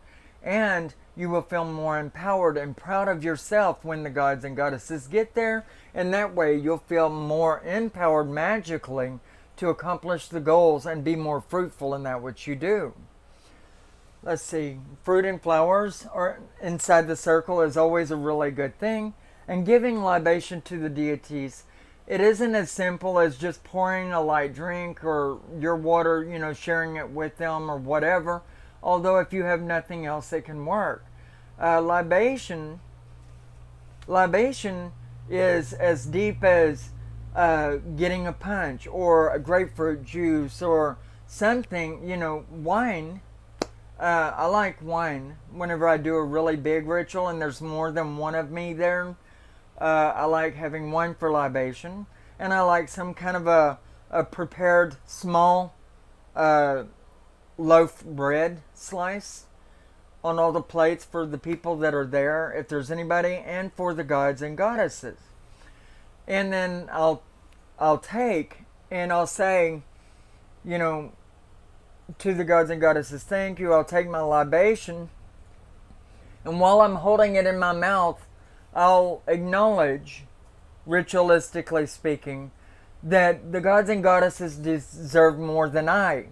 And you will feel more empowered and proud of yourself when the gods and goddesses get there, and that way you'll feel more empowered magically to accomplish the goals and be more fruitful in that which you do. Let's see, fruit and flowers are inside the circle is always a really good thing, and giving libation to the deities, it isn't as simple as just pouring a light drink or your water, you know, sharing it with them or whatever. Although if you have nothing else, it can work. Libation is as deep as getting a punch or a grapefruit juice or something, you know, wine. I like wine whenever I do a really big ritual and there's more than one of me there. I like having wine for libation, and I like some kind of a prepared small loaf bread slice on all the plates for the people that are there, if there's anybody, and for the gods and goddesses. And then I'll take and I'll say, you know, to the gods and goddesses, thank you. I'll take my libation, and while I'm holding it in my mouth, I'll acknowledge ritualistically speaking, that the gods and goddesses deserve more than I.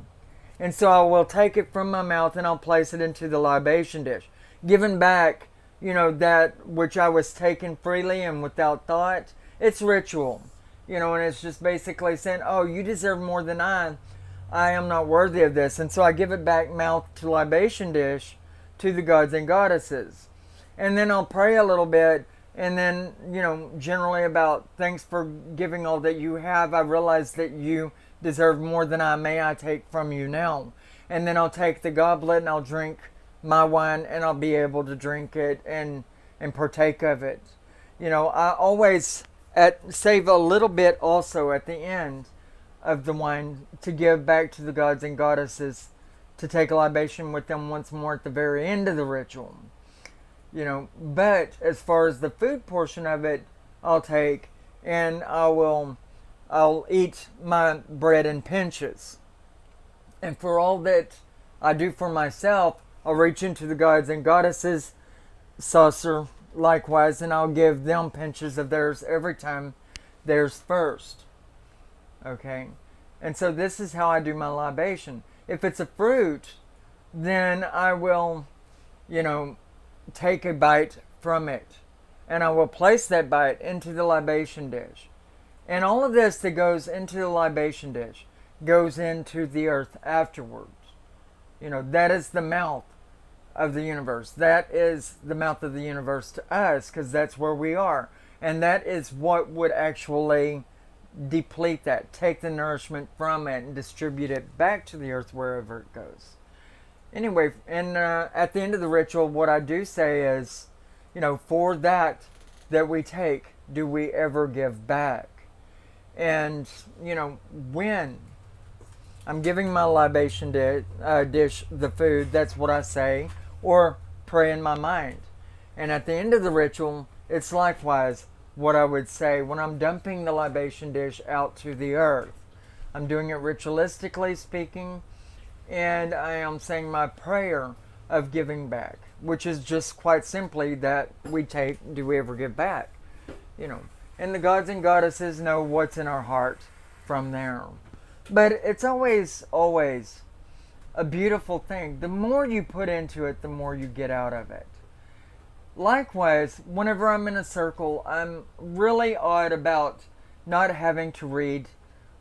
And so I will take it from my mouth and I'll place it into the libation dish, giving back, that which I was taken freely and without thought. It's ritual, and it's just basically saying, oh, you deserve more than I am not worthy of this. And so I give it back mouth to libation dish to the gods and goddesses. And then I'll pray a little bit, and then, generally about thanks for giving all that you have. I realize that you deserve more than I may I take from you now. And then I'll take the goblet and I'll drink my wine, and I'll be able to drink it and partake of it. I always save a little bit also at the end of the wine to give back to the gods and goddesses, to take a libation with them once more at the very end of the ritual. But as far as the food portion of it, I'll take, and I'll eat my bread in pinches. And for all that I do for myself, I'll reach into the gods and goddesses saucer likewise, and I'll give them pinches of theirs every time theirs first. Okay? And so this is how I do my libation. If it's a fruit, then I will, take a bite from it, and I will place that bite into the libation dish. And all of this that goes into the libation dish goes into the earth afterwards. That is the mouth of the universe. That is the mouth of the universe to us, because that's where we are. And that is what would actually deplete that, take the nourishment from it and distribute it back to the earth wherever it goes. Anyway, and at the end of the ritual, what I do say is, for that we take, do we ever give back? And, when I'm giving my libation dish the food, that's what I say, or pray in my mind. And at the end of the ritual, it's likewise what I would say when I'm dumping the libation dish out to the earth. I'm doing it ritualistically speaking, and I am saying my prayer of giving back, which is just quite simply that we take, do we ever give back? And the gods and goddesses know what's in our heart from there. But it's always a beautiful thing. The more you put into it, the more you get out of it. Likewise, whenever I'm in a circle, I'm really odd about not having to read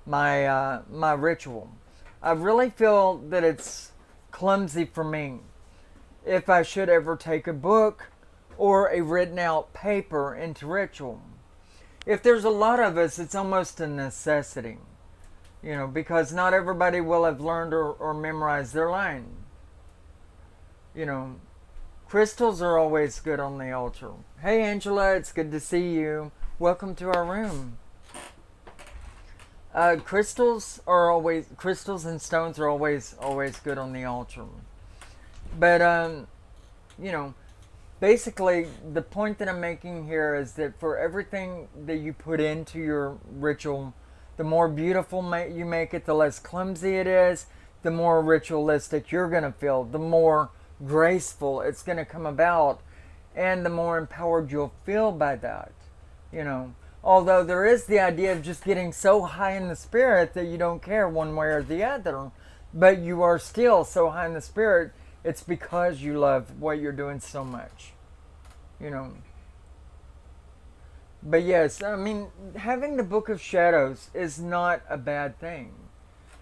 my my ritual. I really feel that it's clumsy for me if I should ever take a book or a written out paper into ritual. If there's a lot of us, it's almost a necessity, because not everybody will have learned or memorized their line. Crystals are always good on the altar. Hey Angela, it's good to see you. Welcome to our room. Crystals and stones are always good on the altar. But basically the point that I'm making here is that for everything that you put into your ritual, the more beautiful you make it, the less clumsy it is, the more ritualistic you're going to feel, the more graceful it's going to come about, and the more empowered you'll feel by that. Although there is the idea of just getting so high in the spirit that you don't care one way or the other, but you are still so high in the spirit, it's because you love what you're doing so much. But yes, having the Book of Shadows is not a bad thing.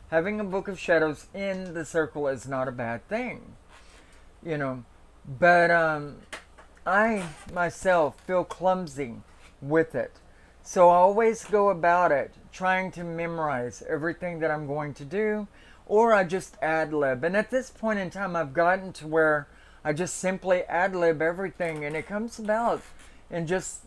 Having a Book of Shadows in the circle is not a bad thing. But I myself feel clumsy with it. So I always go about it trying to memorize everything that I'm going to do, or I just ad-lib. And at this point in time, I've gotten to where I just simply ad-lib everything, and it comes about in just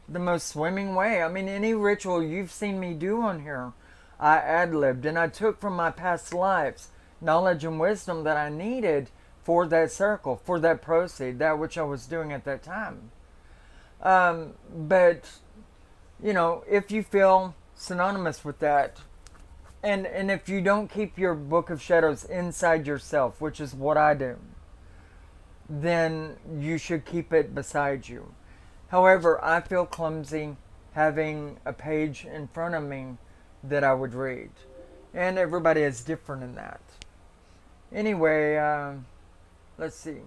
the most swimming way. Any ritual you've seen me do on here, I ad-libbed, and I took from my past lives knowledge and wisdom that I needed for that circle, for that proceed, that which I was doing at that time. But, if you feel synonymous with that, and if you don't keep your Book of Shadows inside yourself, which is what I do, then you should keep it beside you. However, I feel clumsy having a page in front of me that I would read. And everybody is different in that. Anyway, let's see.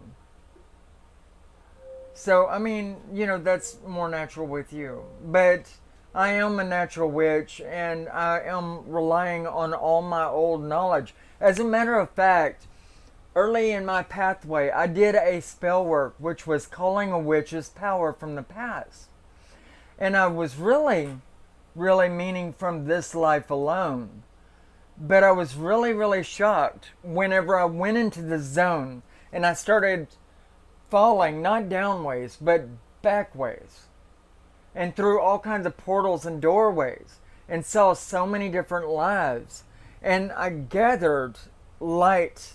So, I mean, that's more natural with you. But I am a natural witch, and I am relying on all my old knowledge. As a matter of fact, early in my pathway, I did a spell work, which was calling a witch's power from the past. And I was really, really meaning from this life alone. But I was really, really shocked whenever I went into the zone and I started falling, not downways, but backways. And through all kinds of portals and doorways. And saw so many different lives. And I gathered light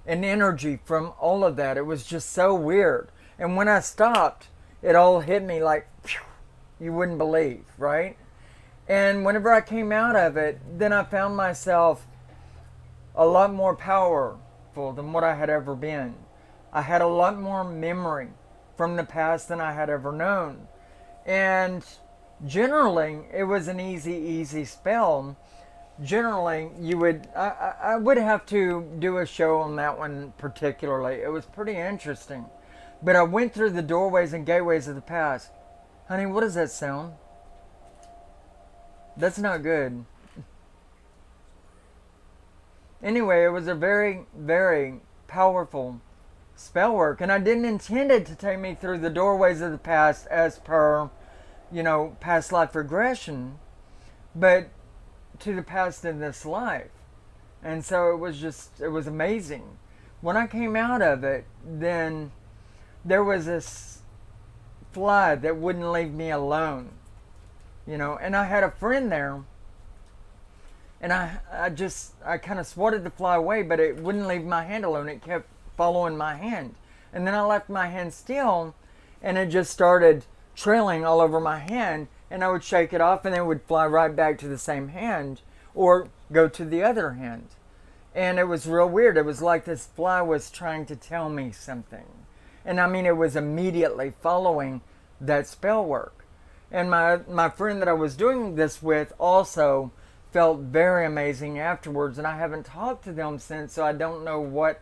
and energy from all of that. It was just so weird. And when I stopped, it all hit me like, phew, you wouldn't believe, right? And whenever I came out of it, then I found myself a lot more powerful than what I had ever been. I had a lot more memory from the past than I had ever known. And generally, it was an easy spell. Generally, I would have to do a show on that one particularly. It was pretty interesting. But I went through the doorways and gateways of the past. Honey, what does that sound? That's not good. Anyway, it was a very, very powerful spell work. And I didn't intend it to take me through the doorways of the past as per, past life regression. But to the past in this life. And so it was amazing. When I came out of it, then there was this fly that wouldn't leave me alone. And I had a friend there, and I kind of swatted the fly away, but it wouldn't leave my hand alone. It kept following my hand. And then I left my hand still, and it just started trailing all over my hand, and I would shake it off, and it would fly right back to the same hand, or go to the other hand. And it was real weird. It was like this fly was trying to tell me something. And I mean, it was immediately following that spell work. And my friend that I was doing this with also felt very amazing afterwards. And I haven't talked to them since, so I don't know what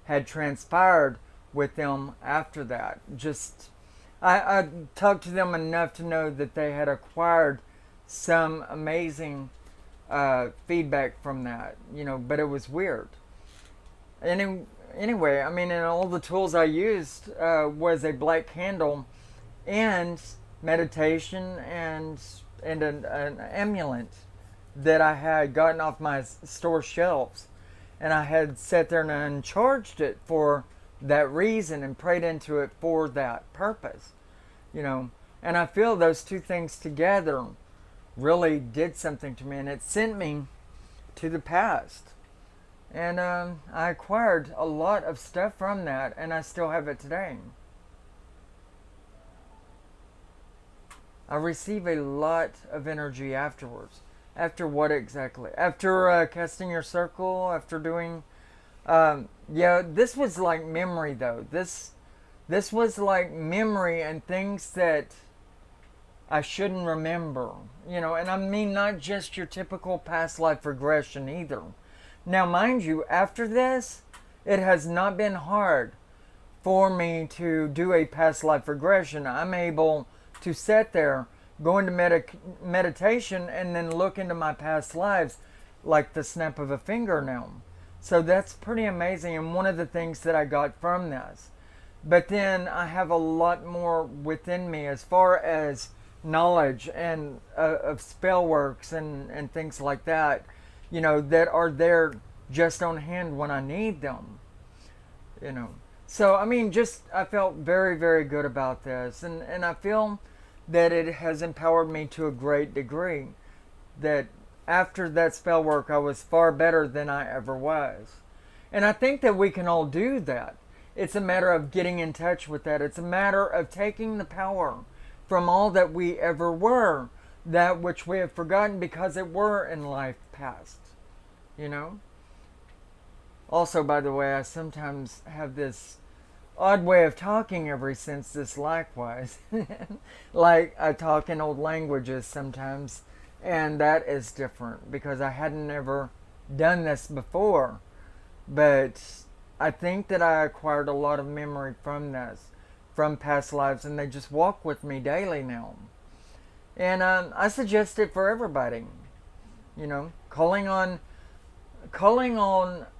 had transpired with them after that. I talked to them enough to know that they had acquired some amazing feedback from that, but it was weird. Anyway, I mean, and all the tools I used was a black candle and meditation and an amulet that I had gotten off my store shelves. And I had sat there and uncharged it for that reason and prayed into it for that purpose, And I feel those two things together really did something to me, and it sent me to the past. And I acquired a lot of stuff from that, and I still have it today. I receive a lot of energy afterwards. After what exactly? After casting your circle, after doing... this was like memory, though. This was like memory and things that I shouldn't remember. And I mean not just your typical past life regression either. Now, mind you, after this, it has not been hard for me to do a past life regression. I'm able to sit there, go into meditation, and then look into my past lives like the snap of a finger now. So that's pretty amazing, and one of the things that I got from this. But then I have a lot more within me as far as knowledge and of spell works and things like that, that are there just on hand when I need them. So, I mean, I felt very, very good about this, and I feel that it has empowered me to a great degree. That after that spell work, I was far better than I ever was. And I think that we can all do that. It's a matter of getting in touch with that. It's a matter of taking the power from all that we ever were, that which we have forgotten because it were in life past. Also, by the way, I sometimes have this odd way of talking ever since this likewise. Like I talk in old languages sometimes, and that is different because I hadn't ever done this before. But I think that I acquired a lot of memory from this, from past lives, and they just walk with me daily now. And I suggest it for everybody. You know, calling on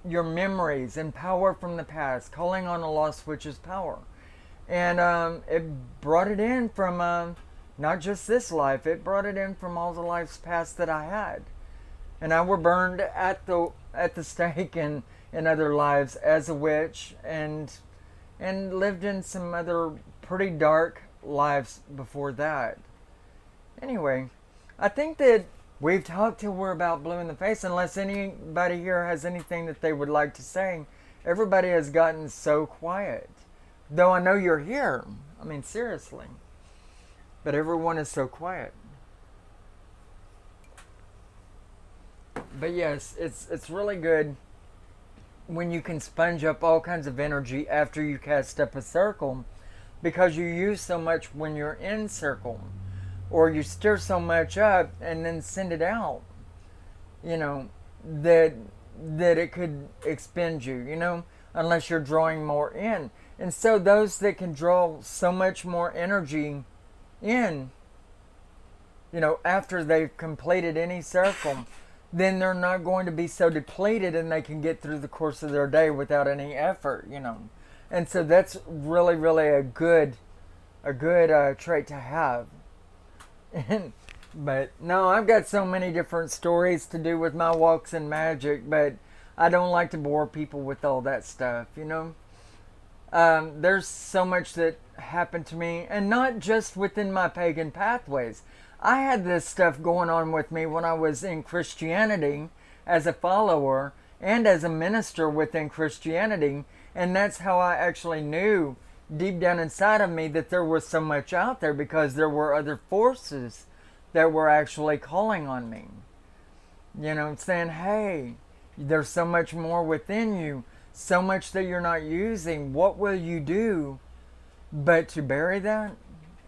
your memories and power from the past, calling on a lost witch's power. And it brought it in from not just this life, it brought it in from all the lives past that I had. And I were burned at the stake in other lives as a witch, and lived in some other pretty dark lives before that. Anyway, I think that we've talked till we're about blue in the face. Unless anybody here has anything that they would like to say, everybody has gotten so quiet. Though I know you're here. I mean, seriously. But everyone is so quiet. But yes, it's really good when you can sponge up all kinds of energy after you cast up a circle, because you use so much when you're in circle, or you stir so much up and then send it out, you know, that it could expend you, you know, unless you're drawing more in. And so those that can draw so much more energy in, you know, after they've completed any circle, then they're not going to be so depleted, and they can get through the course of their day without any effort, you know. And so that's really, really a good trait to have. But no, I've got so many different stories to do with my walks in magic, but I don't like to bore people with all that stuff, you know. There's so much that happened to me, and not just within my pagan pathways. I had this stuff going on with me when I was in Christianity as a follower and as a minister within Christianity, and that's how I actually knew deep down inside of me that there was so much out there, because there were other forces that were actually calling on me. You know, saying, hey, there's so much more within you, so much that you're not using. What will you do but to bury that?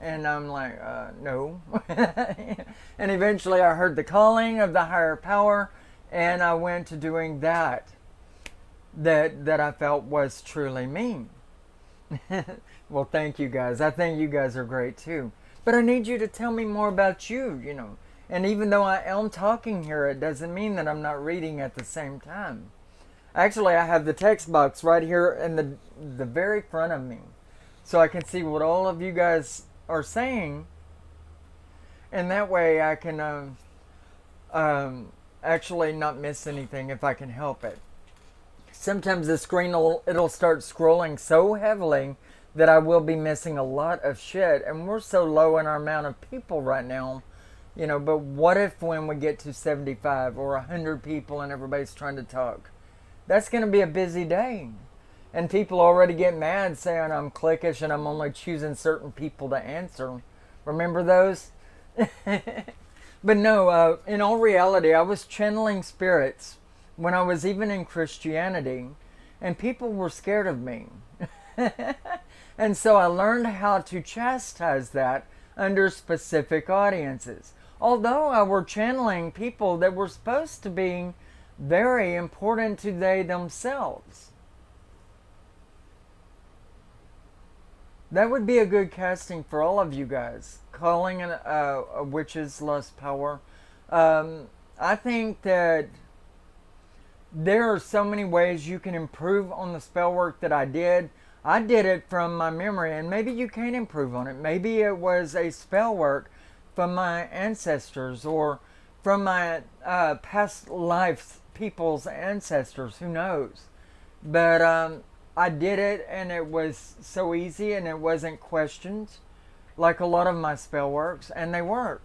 And I'm like, no. And eventually I heard the calling of the higher power, and I went to doing that I felt was truly me. Well, thank you guys. I think you guys are great too. But I need you to tell me more about you, you know. And even though I am talking here, it doesn't mean that I'm not reading at the same time. Actually, I have the text box right here in the very front of me, so I can see what all of you guys are saying, and that way I can actually not miss anything if I can help it. Sometimes the screen it'll start scrolling so heavily that I will be missing a lot of shit, and we're so low in our amount of people right now, you know. But what if when we get to 75 or 100 people and everybody's trying to talk? That's going to be a busy day. And people already get mad saying I'm cliquish and I'm only choosing certain people to answer. Remember those? But no, in all reality, I was channeling spirits when I was even in Christianity, and people were scared of me. And so I learned how to chastise that under specific audiences. Although I were channeling people that were supposed to be very important to they themselves. That would be a good casting for all of you guys. Calling a witch's lust power. I think that there are so many ways you can improve on the spell work that I did. I did it from my memory, and maybe you can improve on it. Maybe it was a spell work from my ancestors, or from my past lives, people's ancestors. Who knows? But I did it, and it was so easy, and it wasn't questioned like a lot of my spell works, and they work.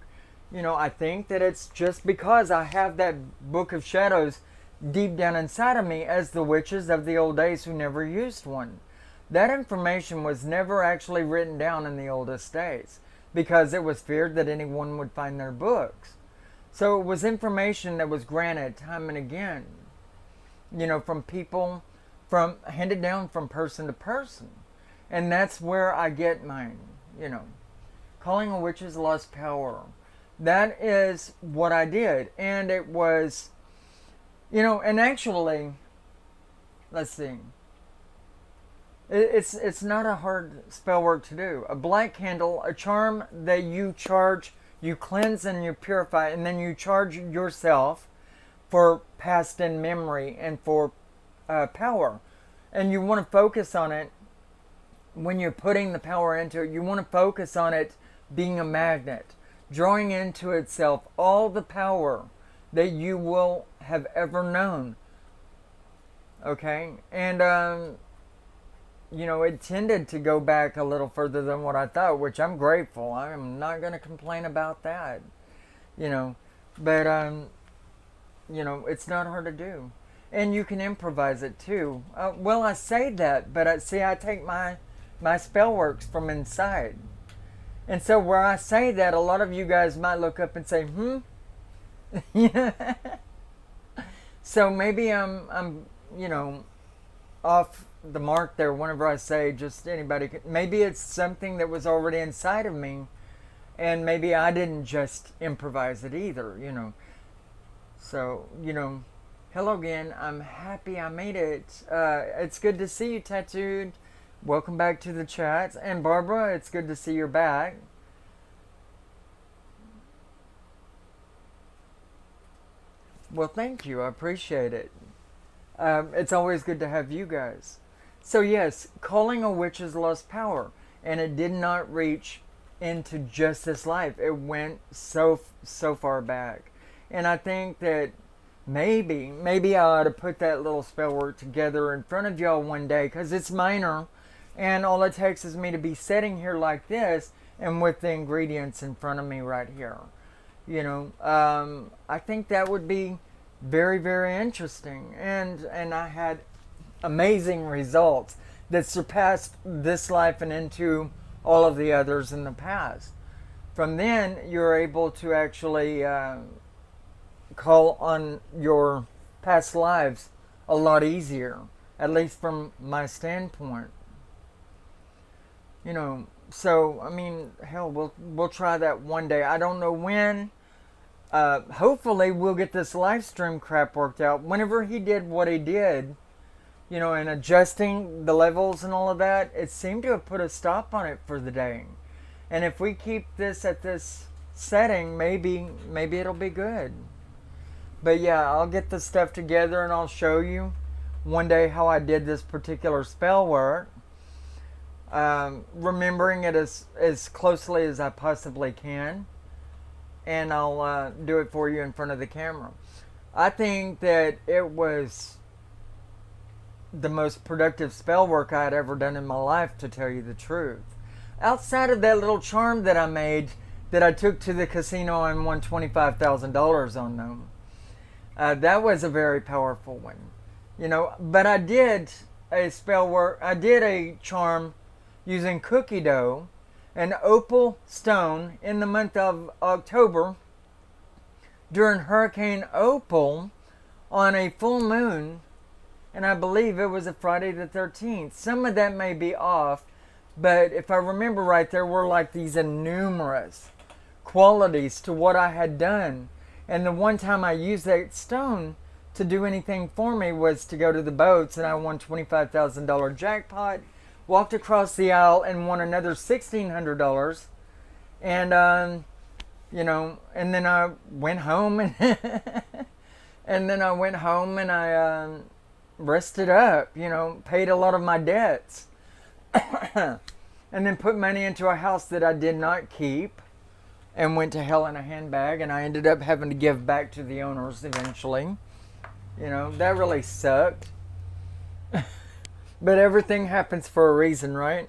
You know, I think that it's just because I have that book of shadows deep down inside of me as the witches of the old days who never used one. That information was never actually written down in the oldest days, because it was feared that anyone would find their books. So it was information that was granted time and again, you know, from people, from handed down from person to person. And that's where I get mine, you know. Calling a witch's lost power. That is what I did. And it was, you know, and actually, let's see. It's not a hard spell work to do. A black candle, a charm that you charge, you cleanse and you purify, and then you charge yourself for past and memory and for power. And you want to focus on it when you're putting the power into it. You want to focus on it being a magnet, drawing into itself all the power that you will have ever known. Okay? And, you know, it tended to go back a little further than what I thought, which I'm grateful. I'm not going to complain about that, you know. But, you know, it's not hard to do. And you can improvise it too. Well, I say that, but I take my spell works from inside. And so where I say that, a lot of you guys might look up and say, So maybe I'm, you know, off the mark there whenever I say just anybody can. Maybe it's something that was already inside of me, and maybe I didn't just improvise it either, you know. So, you know, hello again. I'm happy I made it. It's good to see you, Tattooed. Welcome back to the chat. And Barbara, it's good to see you're back. Well, thank you. I appreciate it. It's always good to have you guys. So yes, calling a witch's lost power. And it did not reach into just this life. It went so far back. And I think that maybe I ought to put that little spell work together in front of y'all one day, because it's minor. And all it takes is me to be sitting here like this and with the ingredients in front of me right here. You know, I think that would be very, very interesting. And I had amazing results that surpassed this life and into all of the others in the past. From then, you're able to actually call on your past lives a lot easier, at least from my standpoint. You know, so I mean, hell, we'll try that one day. I don't know when. Hopefully, we'll get this live stream crap worked out. Whenever he did what he did, you know, and adjusting the levels and all of that, it seemed to have put a stop on it for the day. And if we keep this at this setting, maybe it'll be good. But yeah, I'll get the stuff together and I'll show you one day how I did this particular spell work. Remembering it as closely as I possibly can. And I'll do it for you in front of the camera. I think that it was the most productive spell work I had ever done in my life, to tell you the truth. Outside of that little charm that I made, that I took to the casino and won $25,000 on them. That was a very powerful one. You know, but I did a spell work, I did a charm using cookie dough and opal stone in the month of October during Hurricane Opal on a full moon, and I believe it was a Friday the 13th. Some of that may be off, but if I remember right, there were like these numerous qualities to what I had done. And the one time I used that stone to do anything for me was to go to the boats, and I won $25,000 jackpot, walked across the aisle and won another $1,600. And, you know, and then I went home and I rested up, you know, paid a lot of my debts. And then put money into a house that I did not keep and went to hell in a handbag, and I ended up having to give back to the owners eventually. You know, that really sucked. But everything happens for a reason, right?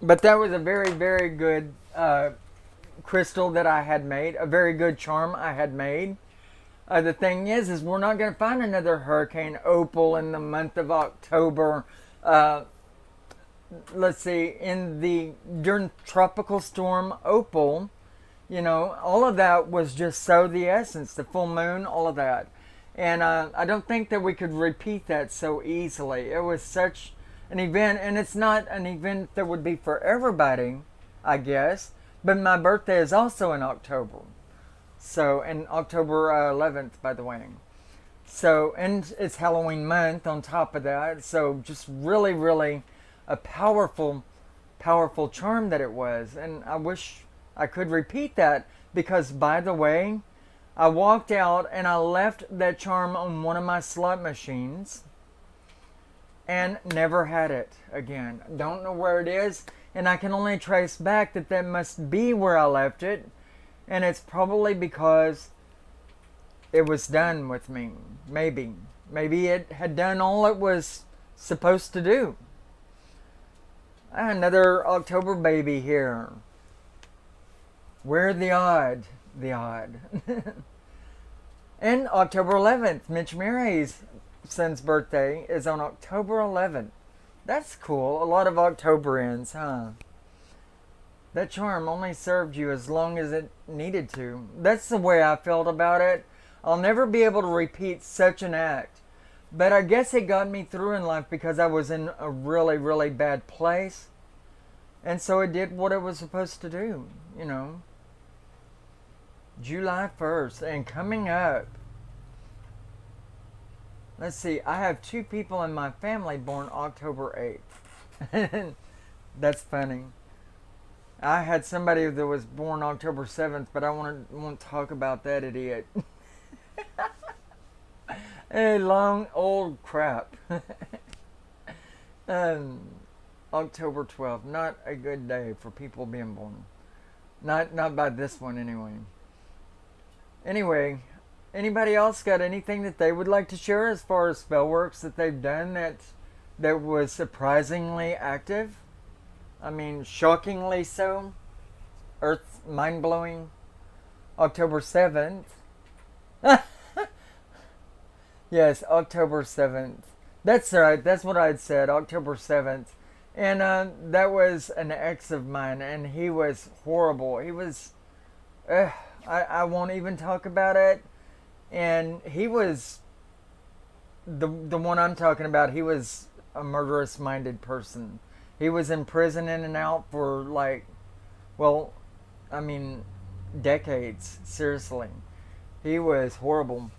But that was a very, very good crystal that I had made. A very good charm I had made. The thing is we're not going to find another Hurricane Opal in the month of October. Let's see, during Tropical Storm Opal, you know, all of that was just so the essence, the full moon, all of that. And I don't think that we could repeat that so easily. It was such an event, and it's not an event that would be for everybody, I guess. But my birthday is also in October. So, and October 11th, by the way. So, and it's Halloween month on top of that. So, just really, really a powerful, powerful charm that it was. And I wish I could repeat that because, by the way, I walked out and I left that charm on one of my slot machines and never had it again. Don't know where it is, and I can only trace back that that must be where I left it. And it's probably because it was done with me. Maybe. Maybe it had done all it was supposed to do. Another October baby here. We're the odd. The odd. And October 11th, Mitch Mary's son's birthday is on October 11th. That's cool. A lot of Octoberans, huh? That charm only served you as long as it needed to. That's the way I felt about it. I'll never be able to repeat such an act. But I guess it got me through in life because I was in a really, really bad place. And so it did what it was supposed to do, you know. July 1st, and coming up, let's see, I have 2 people in my family born October 8th. That's funny. I had somebody that was born October 7th, but I won't talk about that idiot. A long old crap. October 12th, not a good day for people being born. Not by this one anyway. Anyway, anybody else got anything that they would like to share as far as spell works that they've done that was surprisingly active? I mean, shockingly so. Earth mind-blowing. October 7th. Yes, October 7th. That's right, that's what I'd said, October 7th. And that was an ex of mine, and he was horrible. He was... I won't even talk about it. And he was... The one I'm talking about, he was a murderous-minded person. He was in prison in and out for decades. Seriously. He was horrible.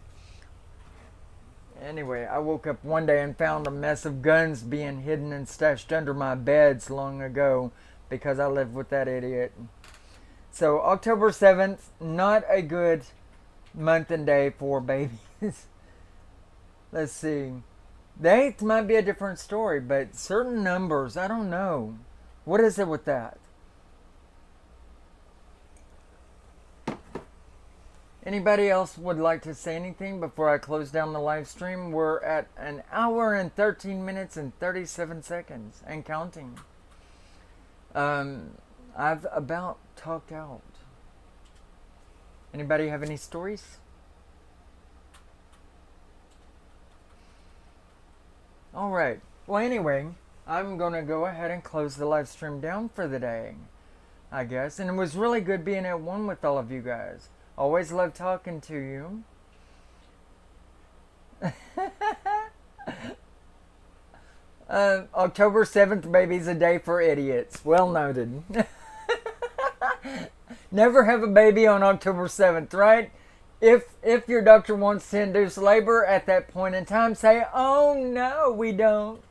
Anyway, I woke up one day and found a mess of guns being hidden and stashed under my beds long ago because I lived with that idiot. So, October 7th, not a good month and day for babies. Let's see. The 8th might be a different story, but certain numbers, I don't know. What is it with that? Anybody else would like to say anything before I close down the live stream? We're at 1 hour and 13 minutes and 37 seconds and counting. I've about talked out. Anybody have any stories? Alright, well anyway, I'm going to go ahead and close the live stream down for the day, I guess. And it was really good being at one with all of you guys. Always love talking to you. October 7th, baby's a day for idiots. Well noted. Never have a baby on October 7th, right? If your doctor wants to induce labor at that point in time, say, oh no, we don't.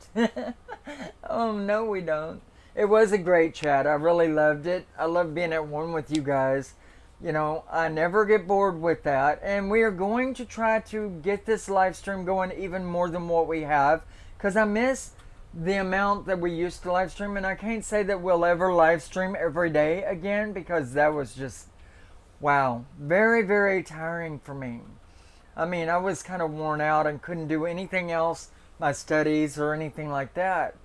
Oh no, we don't. It was a great chat. I really loved it. I love being at one with you guys. You know, I never get bored with that. And we are going to try to get this live stream going even more than what we have. Because I miss the amount that we used to live stream. And I can't say that we'll ever live stream every day again. Because that was just, wow. Very, very tiring for me. I mean, I was kind of worn out and couldn't do anything else. My studies or anything like that.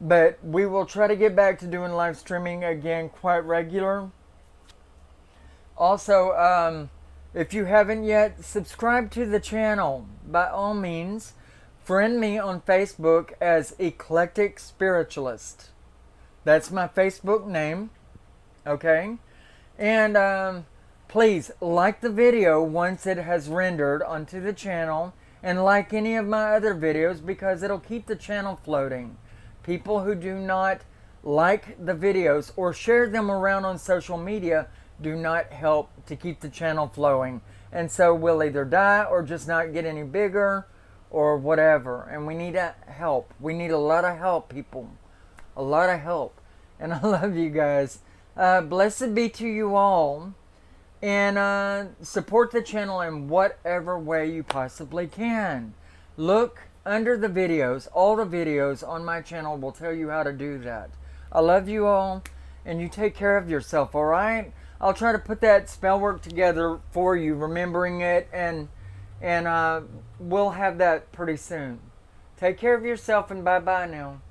But we will try to get back to doing live streaming again quite regular. Also, if you haven't yet, subscribe to the channel. By all means, friend me on Facebook as Eclectic Spiritualist. That's my Facebook name. Okay? And please like the video once it has rendered onto the channel. And like any of my other videos because it'll keep the channel floating. People who do not like the videos or share them around on social media do not help to keep the channel flowing. And so we'll either die or just not get any bigger or whatever. And we need help. We need a lot of help, people. A lot of help. And I love you guys. Blessed be to you all. And support the channel in whatever way you possibly can. Look under the videos. All the videos on my channel will tell you how to do that. I love you all. And you take care of yourself, alright? I'll try to put that spell work together for you, remembering it, and we'll have that pretty soon. Take care of yourself, and bye-bye now.